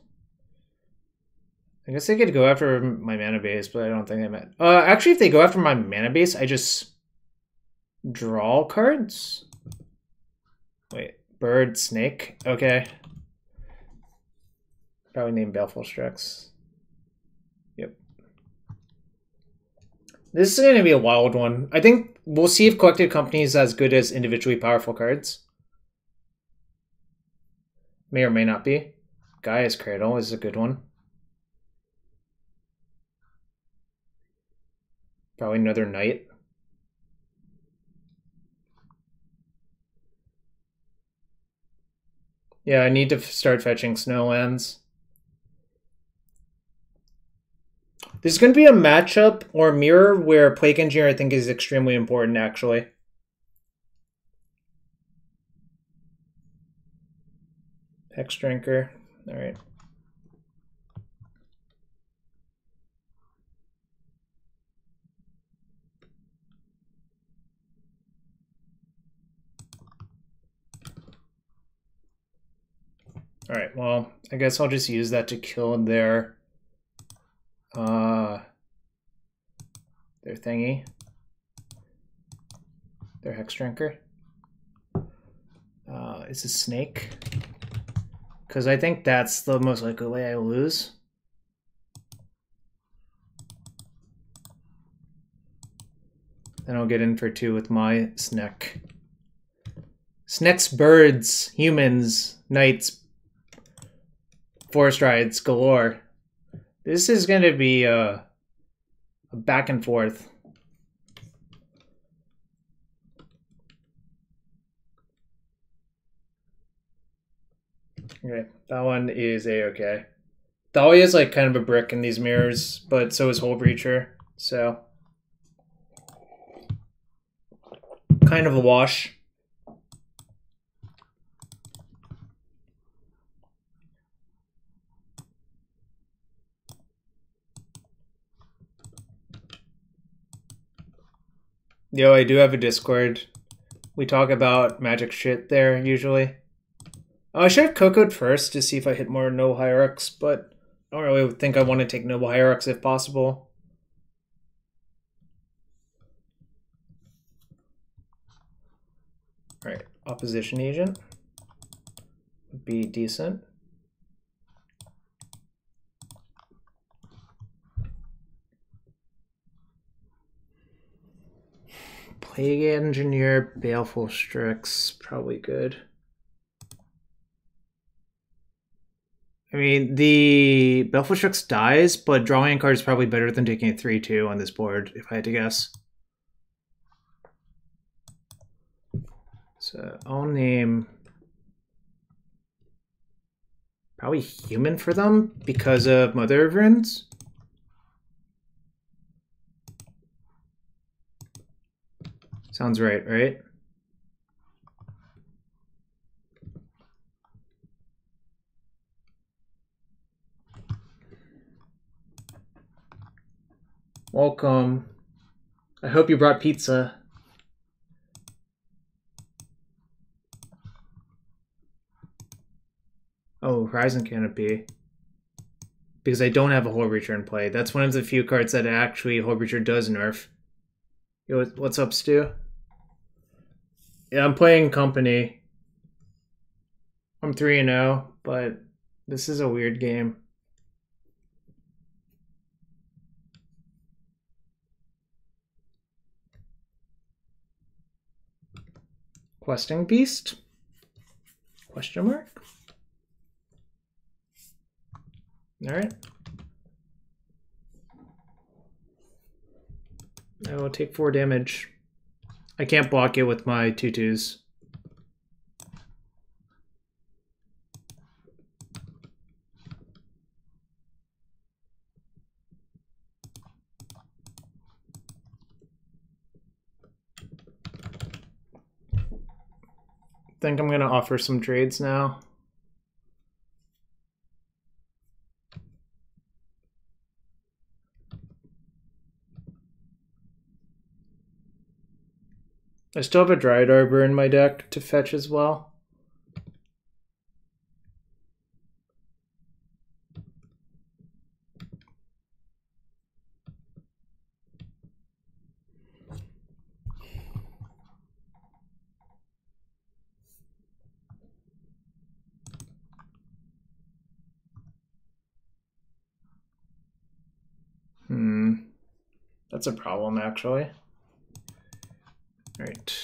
I guess they could go after my mana base, but I don't think they meant. Actually, if they go after my mana base, I just draw cards. Wait, bird, snake. Okay. Probably name Baleful Strix. Yep. This is going to be a wild one. I think we'll see if Collected Company is as good as individually powerful cards. May or may not be. Gaia's Cradle is a good one. Probably another Knight. Yeah, I need to start fetching Snowlands. This is going to be a matchup or mirror where Plague Engineer I think is extremely important, actually. Hex Drinker. All right. All right, well, I guess I'll just use that to kill their thingy. Their Hex Drinker. It's a snake. Because I think that's the most likely way I lose. Then I'll get in for 2 with my snack. Snakes, birds, humans, knights, forest rides galore. This is going to be a back and forth. Okay, that one is a-okay. Dolly is like kind of a brick in these mirrors, but so is Hullbreacher, so kind of a wash. Yo, I do have a Discord. We talk about magic shit there usually. Oh, I should have Cocoed first to see if I hit more Noble Hierarchs, but I don't really think I want to take Noble Hierarchs if possible. Alright, Opposition Agent would be decent. Plague Engineer, Baleful Strix, probably good. I mean, the Baleful Strix dies, but drawing a card is probably better than taking a 3-2 on this board, if I had to guess. So I'll name probably Human for them because of Mother of Runes. Sounds right, right? Welcome. I hope you brought pizza. Oh, Horizon Canopy. Because I don't have a Hullbreacher in play. That's one of the few cards that actually Hullbreacher does nerf. Yo, what's up, Stu? Yeah, I'm playing Company. I'm 3-0, but this is a weird game. Questing Beast? Question mark? Alright. I will take 4 damage. I can't block it with my 2/2s. I think I'm gonna offer some trades now. I still have a Dryad Arbor in my deck to fetch as well. That's a problem, actually. All right.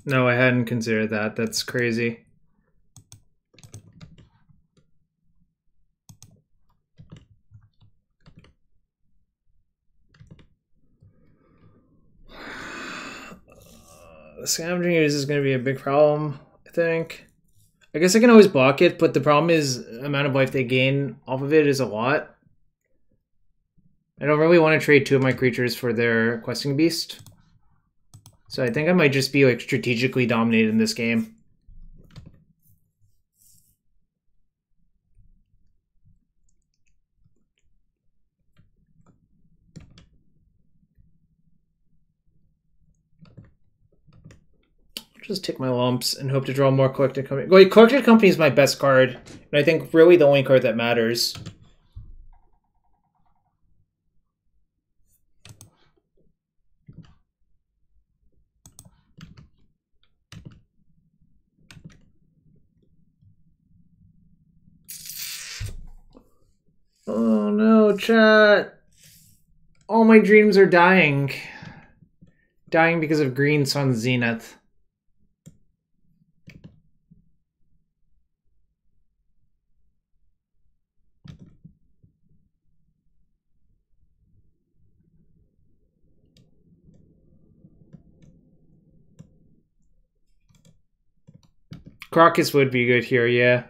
No, I hadn't considered that. That's crazy. The Scavenging Ooze is going to be a big problem, I think. I guess I can always block it, but the problem is the amount of life they gain off of it is a lot. I don't really want to trade 2 of my creatures for their Questing Beast. So I think I might just be like strategically dominated in this game. Just take my lumps and hope to draw more Collected Company. Wait, Collected Company is my best card, and I think really the only card that matters. chat. All my dreams are dying. Dying because of green sun zenith. Crocus would be good here, yeah.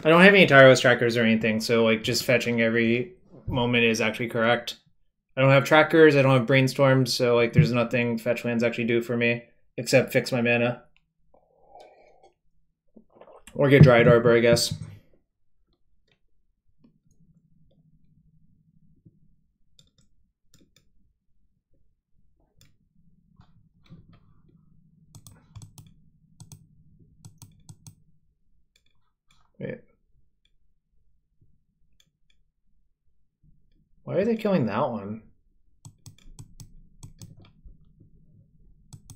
I don't have any Tyros trackers or anything, so like just fetching every moment is actually correct. I don't have trackers, I don't have brainstorms, so like there's nothing fetch lands actually do for me except fix my mana. Or get Dryad Arbor, I guess. Wait. Why are they killing that one?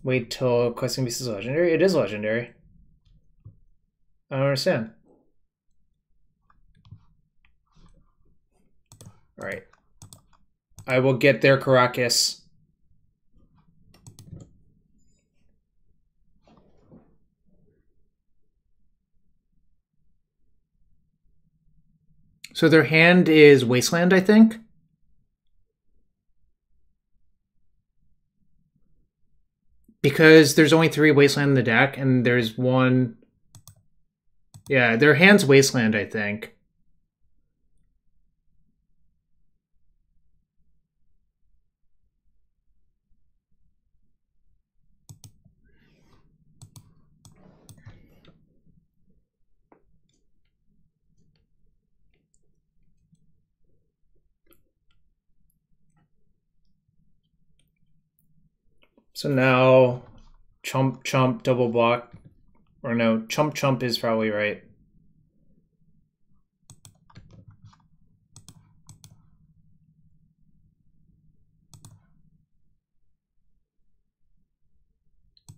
Wait till Questing Beast is legendary? It is legendary. I don't understand. Alright. I will get their Caracas. So their hand is Wasteland, I think? Because there's only 3 Wasteland in the deck, and there's one... Yeah, their hand's Wasteland, I think. So now, chump, chump, double block. Or no, chump, chump is probably right.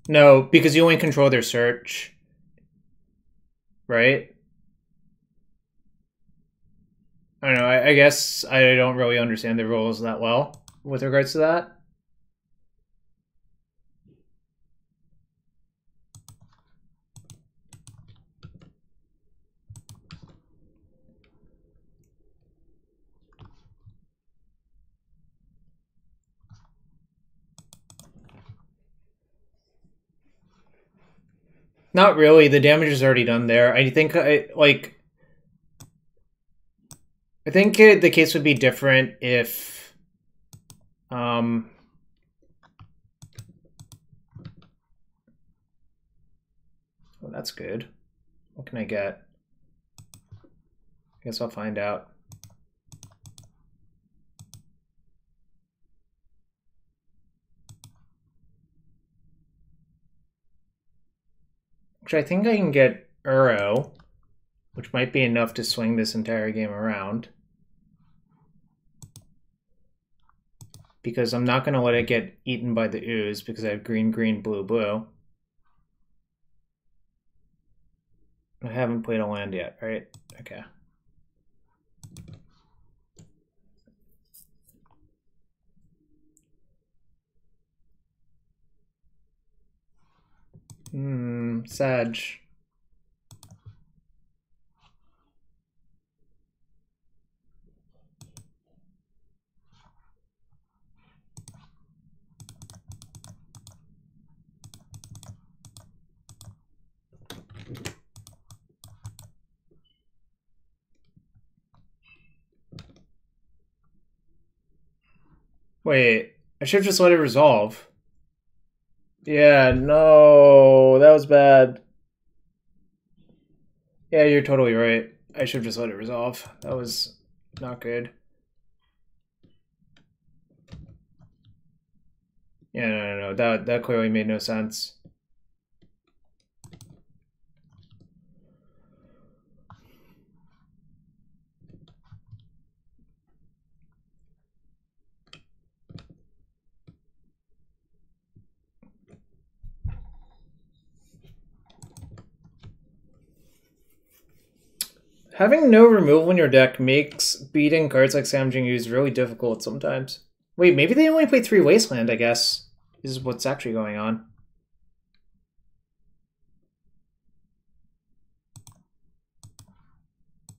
No, because you only control their search. Right? I don't know, I guess I don't really understand the rules that well with regards to that. Not really. The damage is already done there. I think the case would be different if oh, that's good. What can I get? I guess I'll find out. Which I think I can get Uro, which might be enough to swing this entire game around. Because I'm not going to let it get eaten by the ooze because I have green, green, blue, blue. I haven't played a land yet, right? Okay. Sag. Wait, I should just let it resolve. Yeah, no, that was bad. Yeah, you're totally right. I should just let it resolve. That was not good. Yeah, no. That clearly made no sense. Having no removal in your deck makes beating cards like Scavenging Ooze really difficult sometimes. Wait, maybe they only play 3 Wasteland, I guess. This is what's actually going on.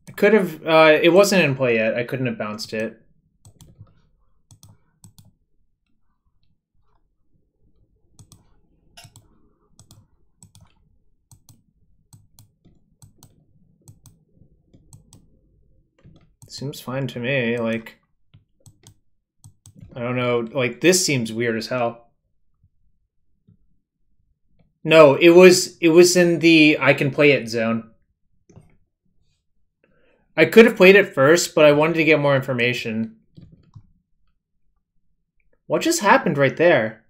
I could have... it wasn't in play yet. I couldn't have bounced it. Seems fine to me, like... I don't know, like, this seems weird as hell. No, it was in the I can play it zone. I could have played it first, but I wanted to get more information. What just happened right there?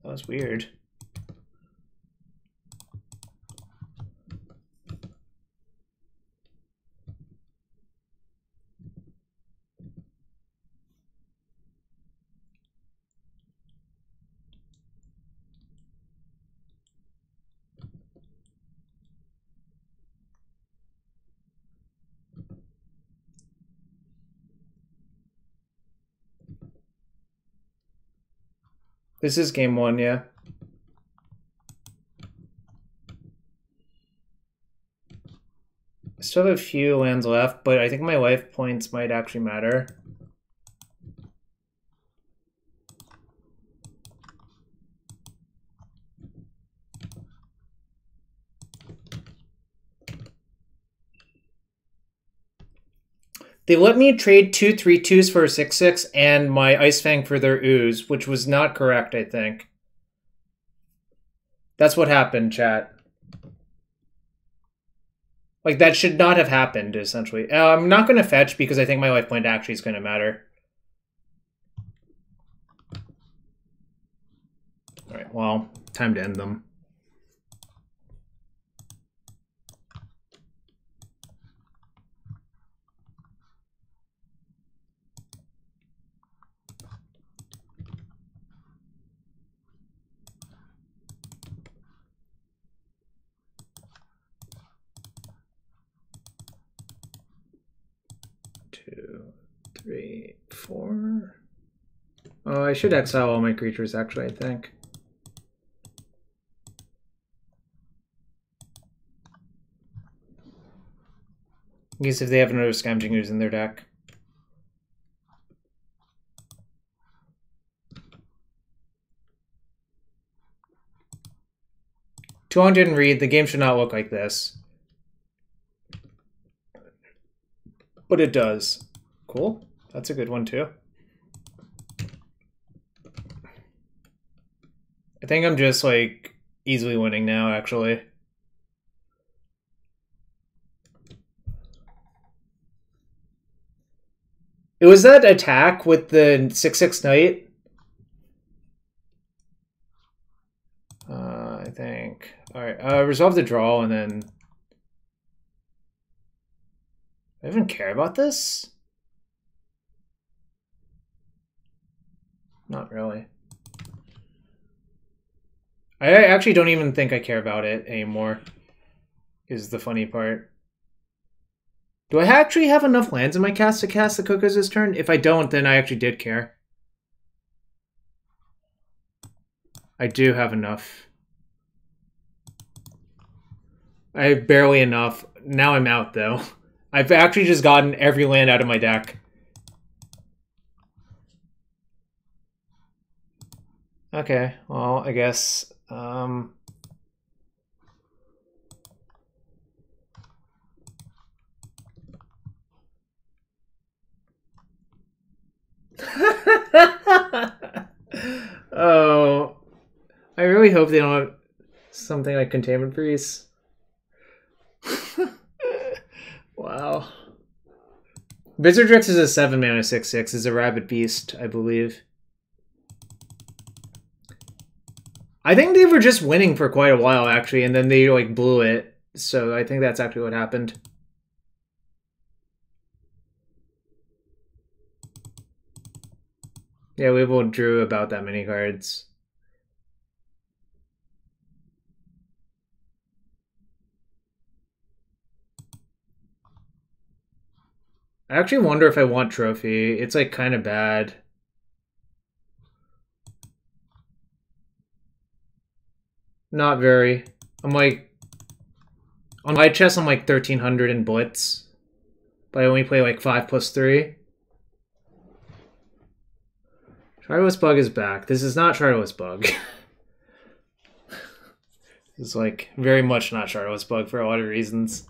That was weird. This is game 1, yeah. I still have a few lands left, but I think my life points might actually matter. They let me trade 2 3/2s for a 6/6 and my Ice Fang for their Ooze, which was not correct, I think. That's what happened, chat. Like, that should not have happened, essentially. I'm not going to fetch because I think my life point actually is going to matter. Alright, well, time to end them. Two, three, four. Oh, I should exile all my creatures, actually, I think. I guess if they have another Scavenging Ooze in their deck. $200 and read, the game should not look like this. But it does. Cool. That's a good one, too. I think I'm just, like, easily winning now, actually. It was that attack with the 6/6 Knight. I think. Alright, resolve the draw, and then... I even care about this? Not really. I actually don't even think I care about it anymore, is the funny part. Do I actually have enough lands in my cast to cast the Cookers this turn? If I don't, then I actually did care. I do have enough. I have barely enough. Now I'm out, though. I've actually just gotten every land out of my deck. Okay, well, I guess... Oh, I really hope they don't have something like Containment Priest. Wow. Visordrix is a 7-mana 6/6. Is a Rabid Beast, I believe. I think they were just winning for quite a while, actually, and then they, like, blew it. So I think that's actually what happened. Yeah, we both drew about that many cards. I actually wonder if I want Trophy. It's like kind of bad. Not very. I'm like, on my chest I'm like 1300 in Blitz. But I only play like 5+3. Shardowless Bug is back. This is not Shardowless Bug. This is like very much not Shardowless Bug for a lot of reasons.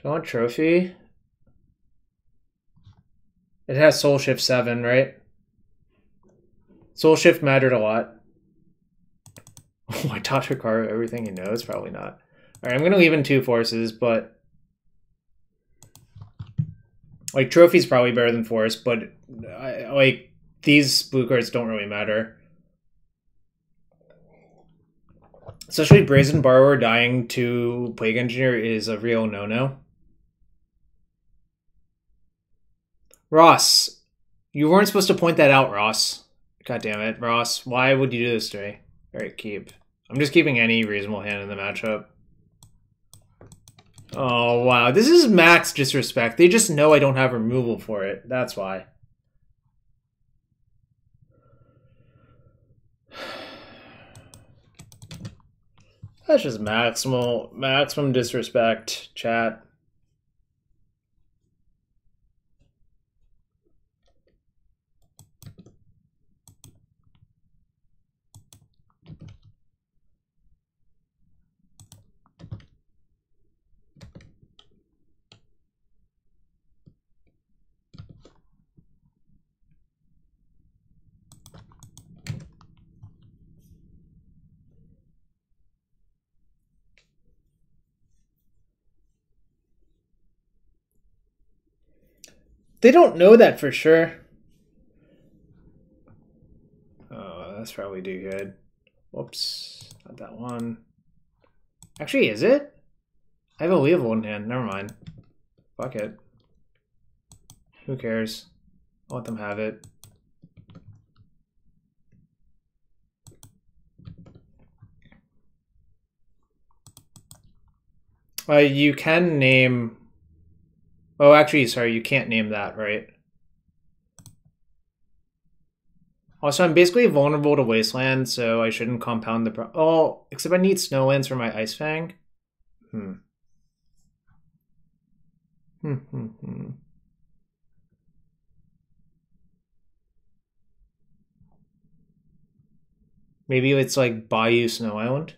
Do I want Trophy? It has Soul Shift 7, right? Soul Shift mattered a lot. Oh, I taught Hikaru everything he knows? Probably not. Alright, I'm going to leave in 2 forces, but... like, Trophy's probably better than Force, but... like, these blue cards don't really matter. Especially Brazen Borrower dying to Plague Engineer is a real no-no. Ross, you weren't supposed to point that out, Ross. God damn it, Ross. Why would you do this to me? Alright, keep. I'm just keeping any reasonable hand in the matchup. Oh, wow. This is max disrespect. They just know I don't have removal for it. That's why. That's just maximum disrespect, chat. They don't know that for sure. Oh, that's probably too good. Whoops, not that one. Actually, is it? I have a Leovold in hand. Never mind. Fuck it. Who cares? I'll let them have it. You can name... oh, actually, sorry, you can't name that, right? Also, I'm basically vulnerable to Wasteland, so I shouldn't compound the... oh, except I need Snowlands for my Ice Fang. Maybe it's like Bayou Snow Island.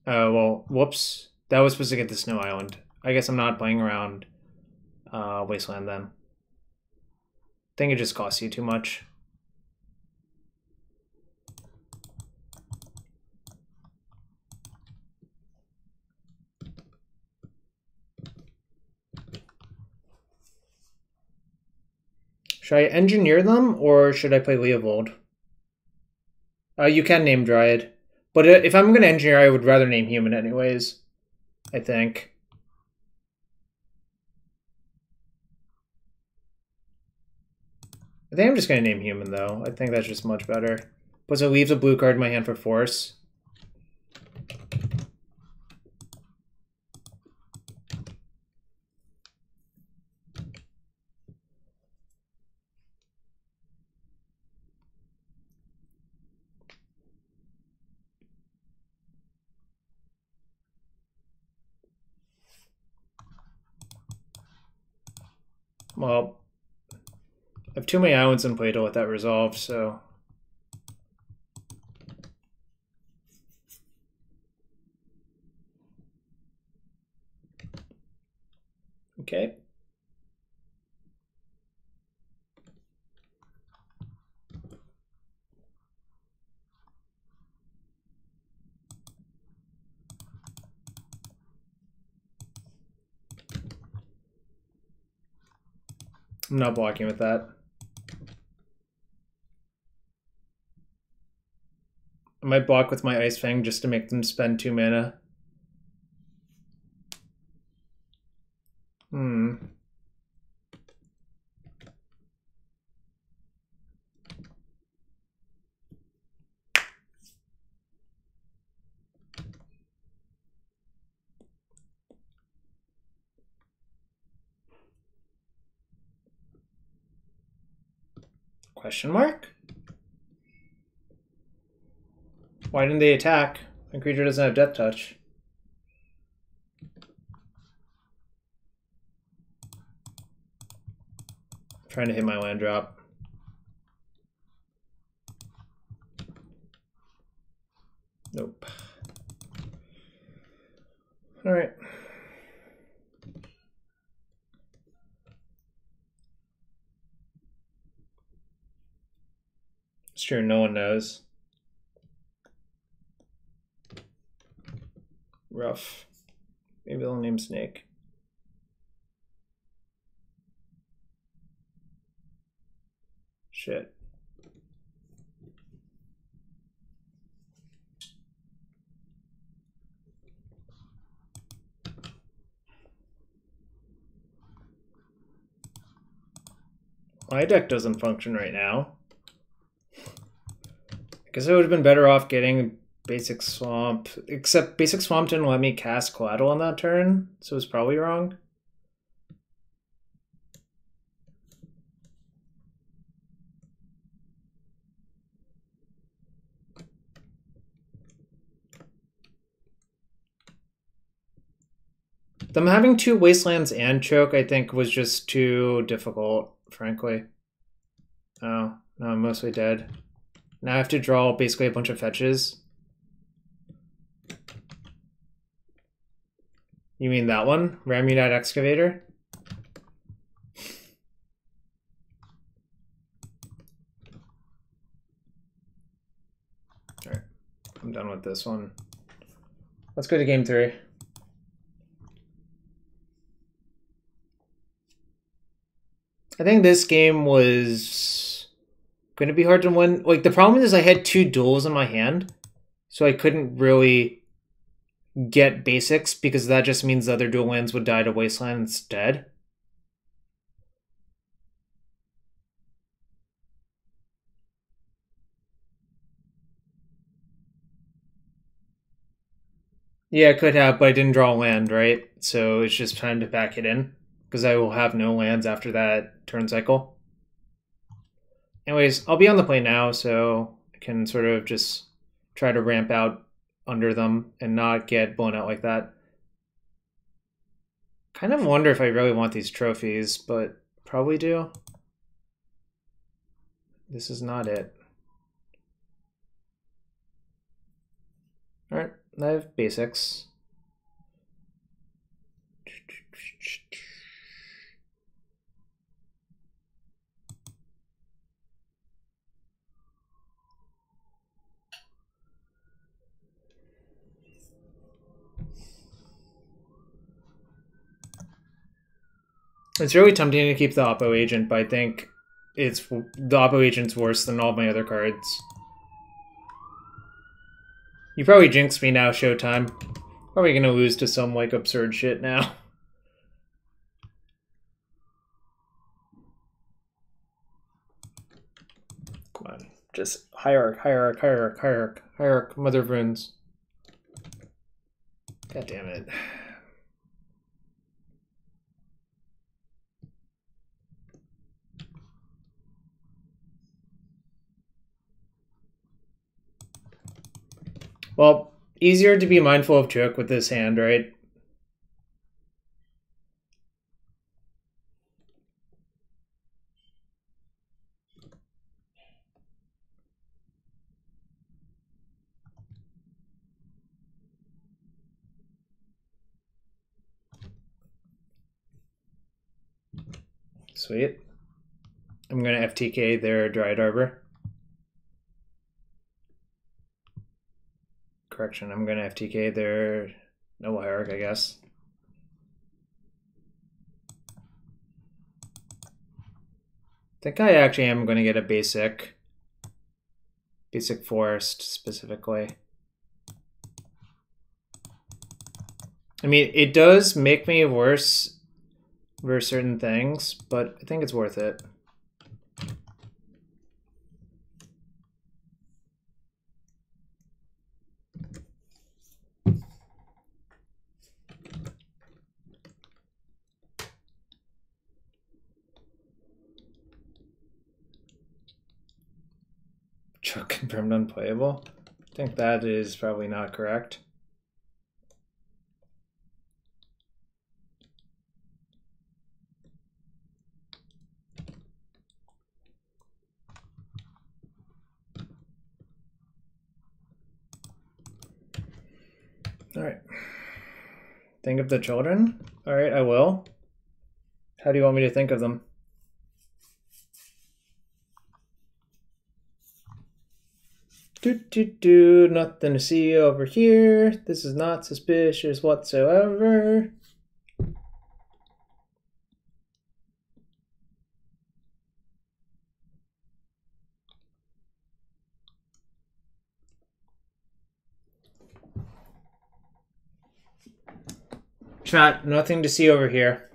Oh, well, whoops. That was supposed to get the Snow Island. I guess I'm not playing around Wasteland then. I think it just costs you too much. Should I engineer them, or should I play Leovold? You can name Dryad. But if I'm going to engineer, I would rather name Human anyways, I think. I think I'm just going to name Human, though. I think that's just much better. Plus, it leaves a blue card in my hand for Force. Well, I have too many islands in play to let that resolve, so... okay. I'm not blocking with that. I might block with my Ice Fang just to make them spend 2 mana. Question mark? Why didn't they attack? The creature doesn't have Death Touch. I'm trying to hit my land drop. Nope. Alright. It's true, no one knows. Rough. Maybe they'll name Snake. Shit. My deck doesn't function right now. I guess I would have been better off getting Basic Swamp, except Basic Swamp didn't let me cast Collateral on that turn, so it's probably wrong. Them having 2 Wastelands and Choke, I think, was just too difficult, frankly. Oh, no, I'm mostly dead. Now I have to draw basically a bunch of fetches. You mean that one? Ramunite Excavator? Alright, I'm done with this one. Let's go to game 3. I think this game was going to be hard to win. Like, the problem is I had 2 duels in my hand, so I couldn't really get basics because that just means the other dual lands would die to Wasteland instead. Yeah, I could have, but I didn't draw a land, right? So it's just time to pack it in because I will have no lands after that turn cycle. Anyways, I'll be on the play now, so I can sort of just try to ramp out under them and not get blown out like that. Kind of wonder if I really want these trophies, but probably do. This is not it. Alright, I have basics. It's really tempting to keep the Oppo Agent, but I think the Oppo Agent's worse than all my other cards. You probably jinxed me now, Showtime. Probably gonna lose to some like absurd shit now. Come on, just hierarch, Mother of Runes. God damn it. Well, easier to be mindful of Choke with this hand, right? Sweet. I'm going to FTK their Dryad Arbor. Correction, I'm going to FTK their Noble Hierarch, I guess. I think I actually am going to get a basic forest specifically. I mean, it does make me worse for certain things, but I think it's worth it. Choke confirmed unplayable. I think that is probably not correct. All right. Think of the children? All right, I will. How do you want me to think of them? Nothing to see over here. This is not suspicious whatsoever. Chat, nothing to see over here.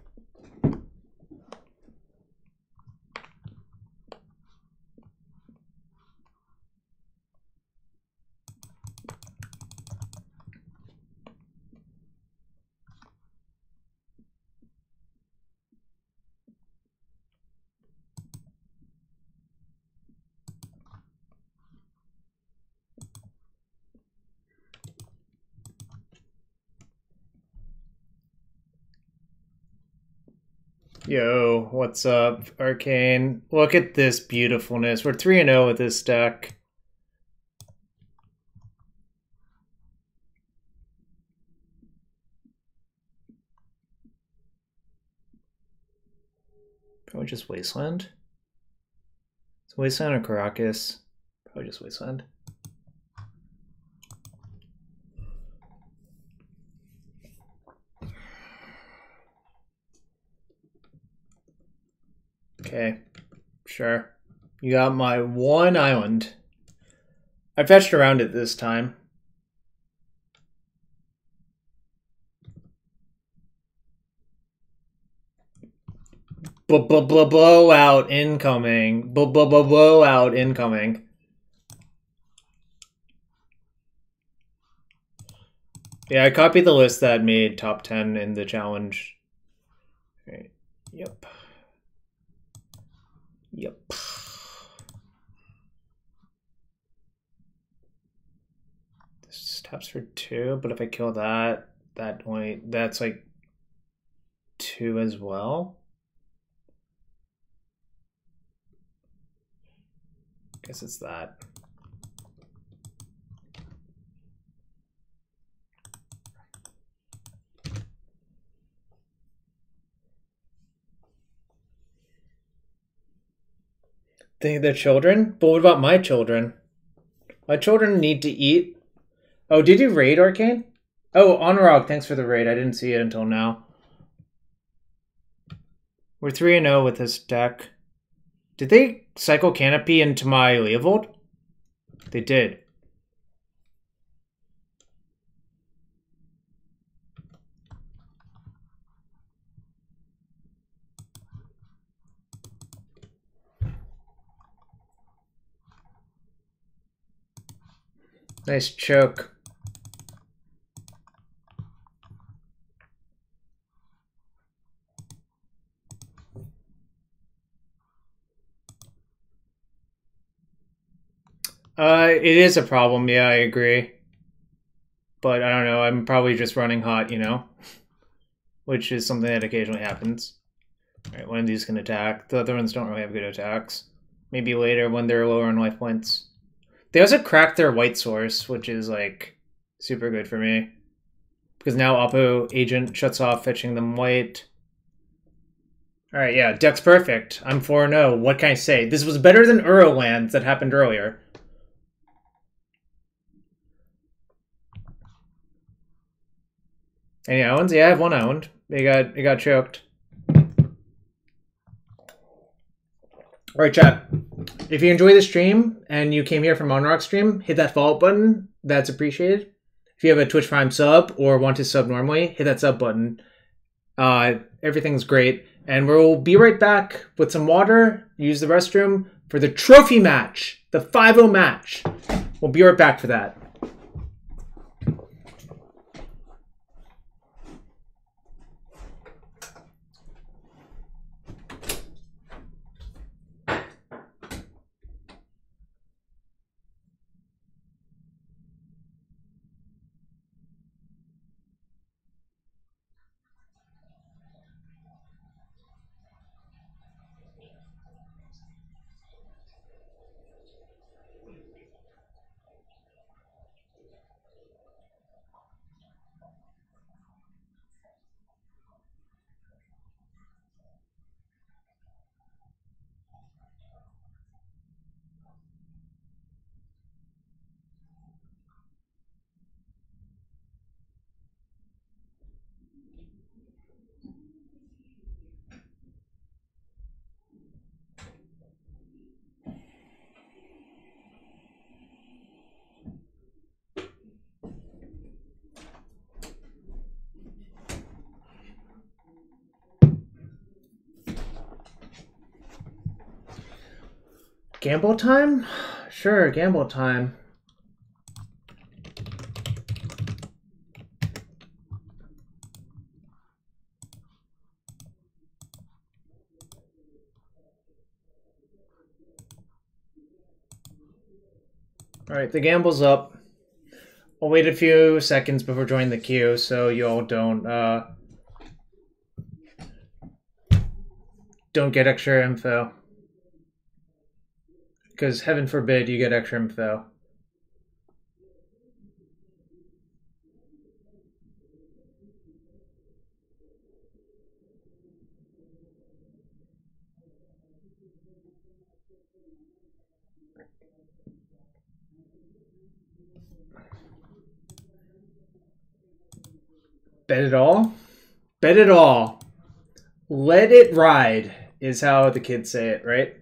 Yo, what's up, Arcane? Look at this beautifulness. We're 3-0 with this deck. Probably just Wasteland. It's Wasteland or Caracas. Probably just Wasteland. Okay, sure. You got my one island. I fetched around it this time. Blowout incoming. Blowout incoming. Yeah, I copied the list that made top 10 in the challenge. Okay. Yep. Yep. This taps for 2, but if I kill that, that's like 2 as well. Guess it's that. Think of their children? But what about my children? My children need to eat. Oh, did you raid, Arcane? Oh, Honorog, thanks for the raid. I didn't see it until now. We're 3-0 with this deck. Did they cycle Canopy into my Leovold? They did. Nice choke. It is a problem, yeah, I agree. But I don't know, I'm probably just running hot, you know? Which is something that occasionally happens. Alright, one of these can attack. The other ones don't really have good attacks. Maybe later when they're lower on life points. They also cracked their white source, which is, like, super good for me. Because now Oppo Agent shuts off fetching them white. Alright, yeah, deck's perfect. I'm 4-0. What can I say? This was better than Eurolands that happened earlier. Any islands? Yeah, I have one island. It got choked. Alright, chat. If you enjoy the stream and you came here from Monrock stream, hit that follow button. That's appreciated. If you have a Twitch Prime sub or want to sub normally, hit that sub button. Everything's great. And we'll be right back with some water, use the restroom for the trophy match, the 5-0 match. We'll be right back for that. Gamble time? Sure, gamble time. Alright, the gamble's up. I'll wait a few seconds before joining the queue so you all don't get extra info. Because heaven forbid you get extra info. Bet it all? Bet it all. Let it ride is how the kids say it, right?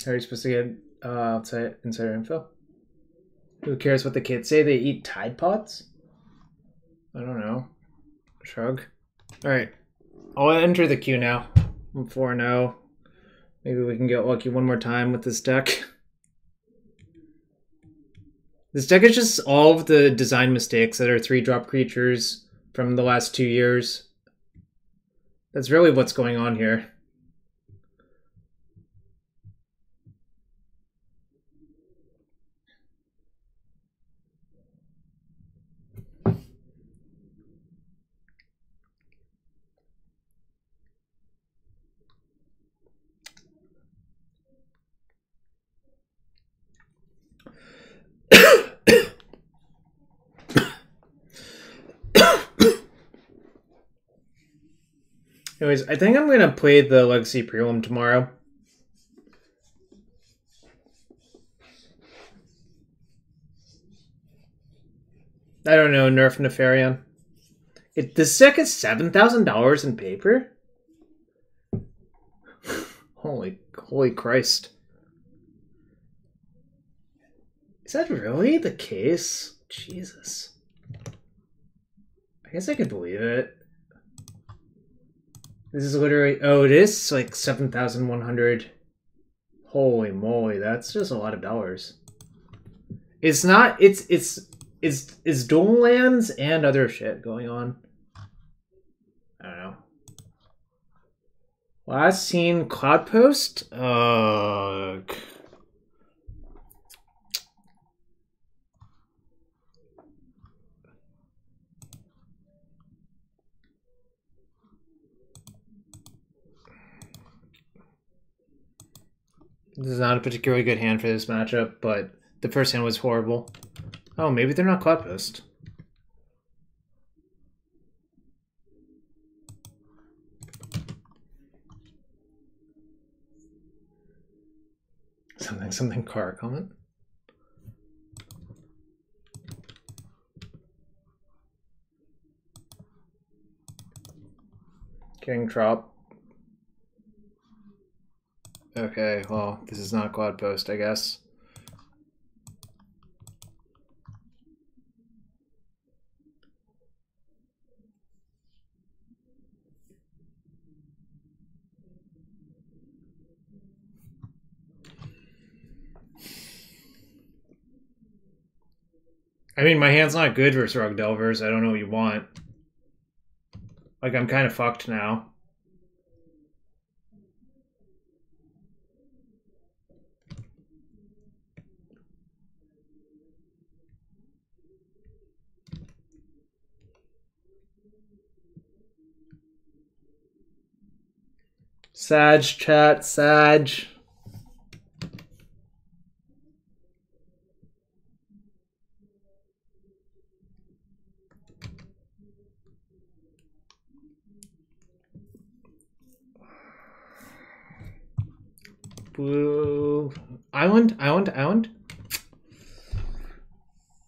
How are you supposed to get outside insider info? Who cares what the kids say? They eat Tide Pods? I don't know. Shrug. Alright. I'll enter the queue now. I'm 4-0. Maybe we can get lucky one more time with this deck. This deck is just all of the design mistakes that are 3-drop creatures from the last 2 years. That's really what's going on here. Anyways, I think I'm going to play the Legacy Prelim tomorrow. I don't know, Nerf Nefarian. This deck is $7,000 in paper? Holy Christ. Is that really the case? Jesus. I guess I could believe it. This is literally, oh, it is like 7,100. Holy moly, that's just a lot of dollars. It's not, it's dual lands and other shit going on. I don't know. Last seen Cloud Post? Ugh. This is not a particularly good hand for this matchup, but the first hand was horrible. Oh, maybe they're not Cloud Post. Something car comment. King Trop. Okay, well, this is not Cloud Post, I guess. I mean, my hand's not good versus Rug Delvers. I don't know what you want. Like, I'm kind of fucked now. Sag, chat, Sag. Blue. Island?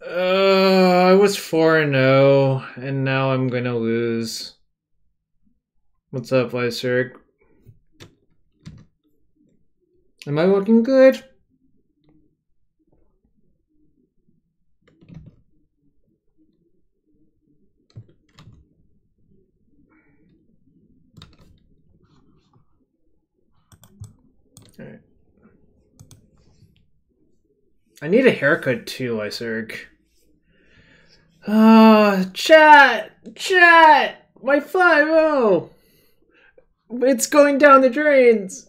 I was 4-0, and now I'm gonna lose. What's up, Lyserg? Am I looking good? Alright. I need a haircut too, Lyserg. Chat! My 5-0! It's going down the drains!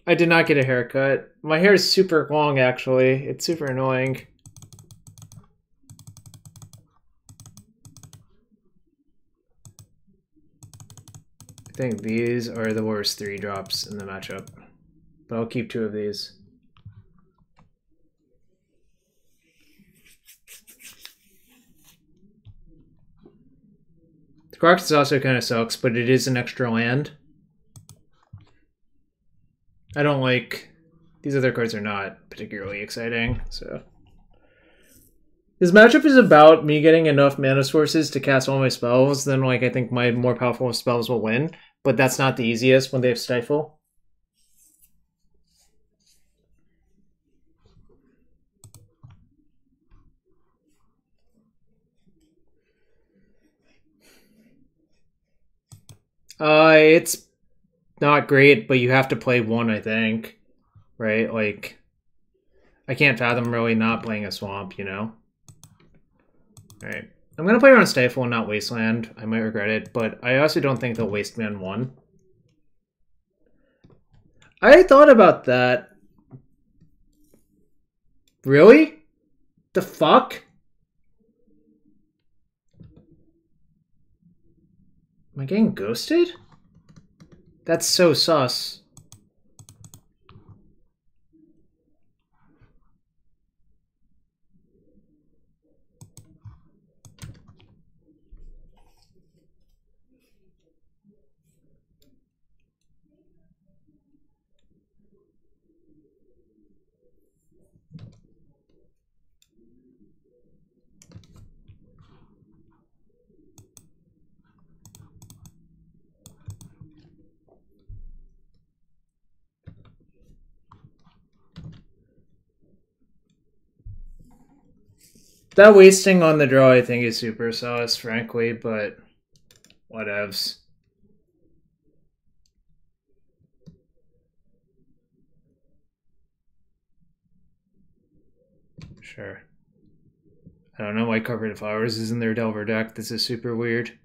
I did not get a haircut. My hair is super long, actually. It's super annoying. I think these are the worst 3 drops in the matchup. But I'll keep 2 of these. The Crocs also kind of sucks, but it is an extra land. I don't like... These other cards are not particularly exciting, so... This matchup is about me getting enough mana sources to cast all my spells, then like I think my more powerful spells will win, but that's not the easiest when they have Stifle. It's not great, but you have to play one, I think. Right? Like, I can't fathom really not playing a swamp, you know? Alright. I'm gonna play around Stifle and not Wasteland. I might regret it, but I also don't think they'll waste man 1. I thought about that. Really? The fuck? Am I getting ghosted? That's so sus. That wasting on the draw, I think, is super sus, frankly, but whatevs. Sure. I don't know why Carpeted Flowers is in their Delver deck. This is super weird.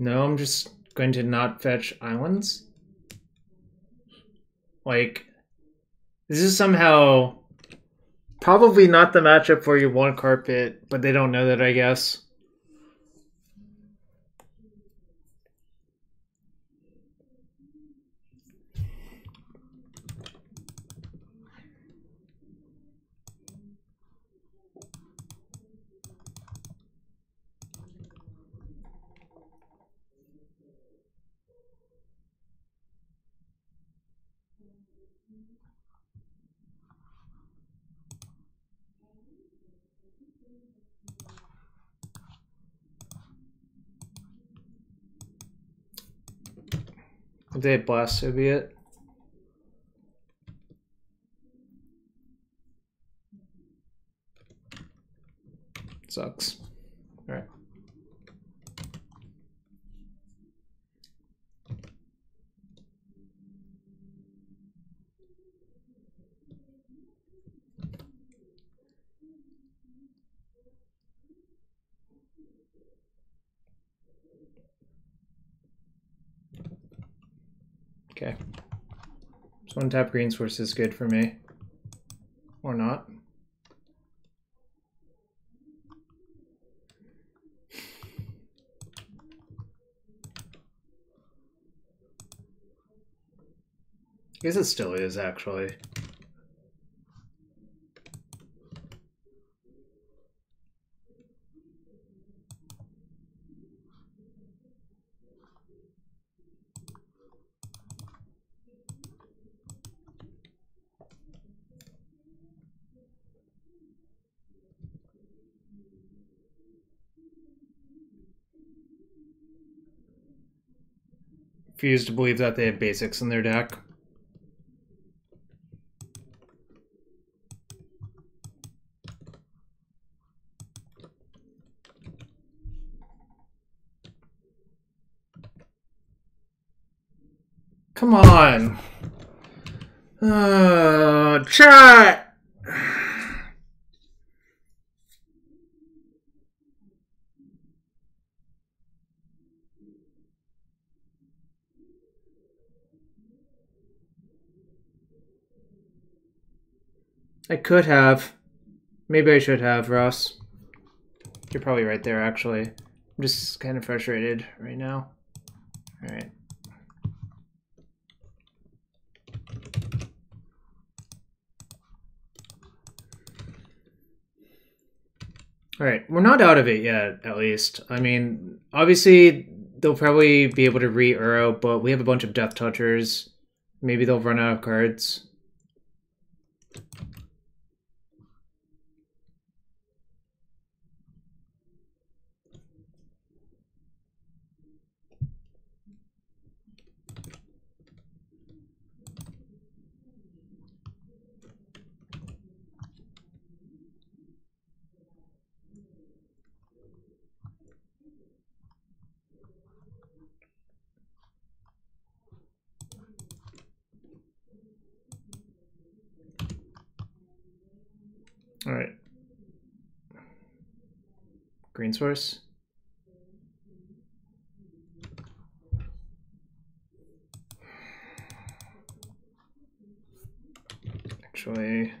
No, I'm just going to not fetch islands. Like, this is somehow probably not the matchup for your 1 carpet, but they don't know that, I guess. If they blast, so be it. Sucks. Alright. Okay. So 1-tap green source is good for me. Or not. I guess it still is, actually. Refuse to believe that they have basics in their deck. Come on. Chat! I could have. Maybe I should have, Ross. You're probably right there, actually. I'm just kind of frustrated right now. Alright. Alright, we're not out of it yet, at least. I mean, obviously, they'll probably be able to re-Uro, but we have a bunch of Death Touchers. Maybe they'll run out of cards. All right. Green source. Actually, I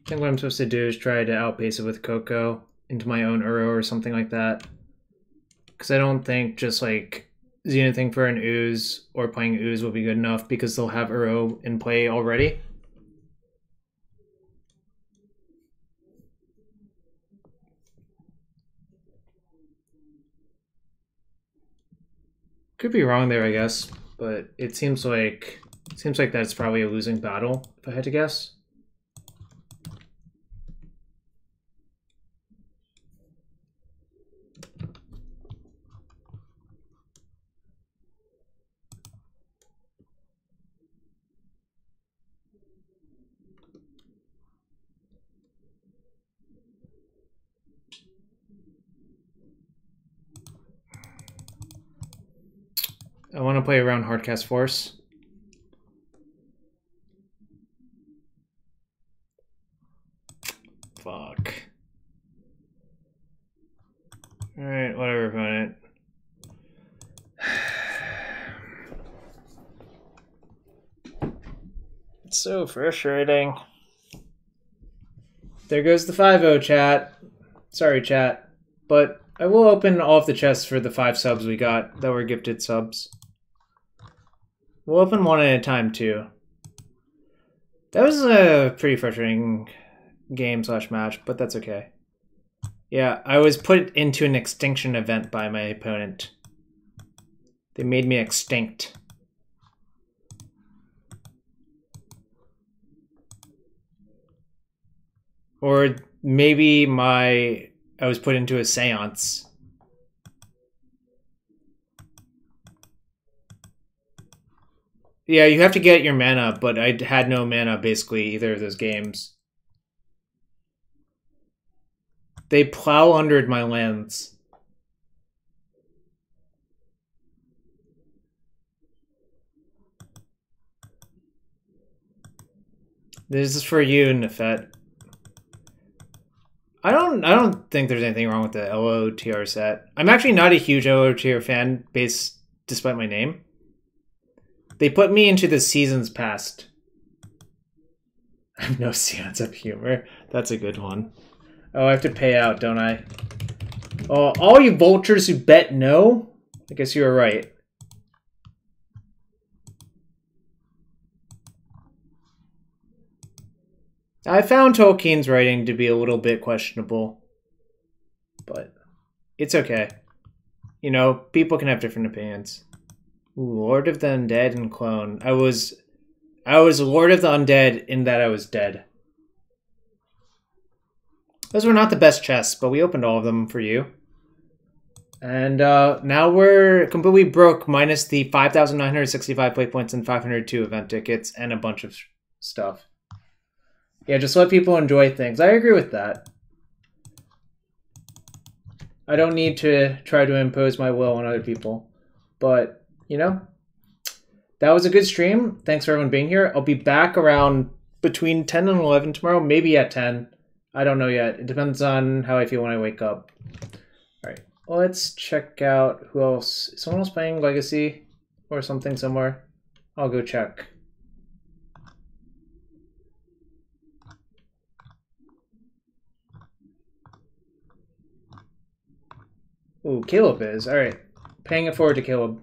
think what I'm supposed to do is try to outpace it with Coco into my own Uro or something like that. Because I don't think just like zenithing for an Ooze or playing Ooze will be good enough because they'll have Uro in play already. Could be wrong there, I guess, but it seems like that's probably a losing battle if I had to guess. I want to play around Hardcast Force. Fuck. Alright, whatever, opponent. It's so frustrating. There goes the 5-0, chat. Sorry, chat. But I will open all of the chests for the 5 subs we got that were gifted subs. We'll open one at a time, too. That was a pretty frustrating game / match, but that's okay. Yeah, I was put into an extinction event by my opponent. They made me extinct. Or maybe I was put into a seance. Yeah, you have to get your mana, but I had no mana basically either of those games. They plow under my lands. This is for you, Nefet. I don't think there's anything wrong with the LOTR set. I'm actually not a huge LOTR fan based despite my name. They put me into the seasons past. I have no sense of humor. That's a good one. Oh, I have to pay out, don't I? Oh, all you vultures who bet no? I guess you were right. I found Tolkien's writing to be a little bit questionable. But it's okay. You know, people can have different opinions. Ooh, Lord of the Undead and Clone. I was Lord of the Undead in that I was dead. Those were not the best chests, but we opened all of them for you. And now we're completely broke, minus the 5,965 play points and 502 event tickets and a bunch of stuff. Yeah, just let people enjoy things. I agree with that. I don't need to try to impose my will on other people. But, you know, that was a good stream. Thanks for everyone being here. I'll be back around between 10 and 11 tomorrow, maybe at 10. I don't know yet. It depends on how I feel when I wake up. All right, let's check out who else. Is someone else playing Legacy or something somewhere? I'll go check. Ooh, Caleb is. All right. Paying it forward to Caleb.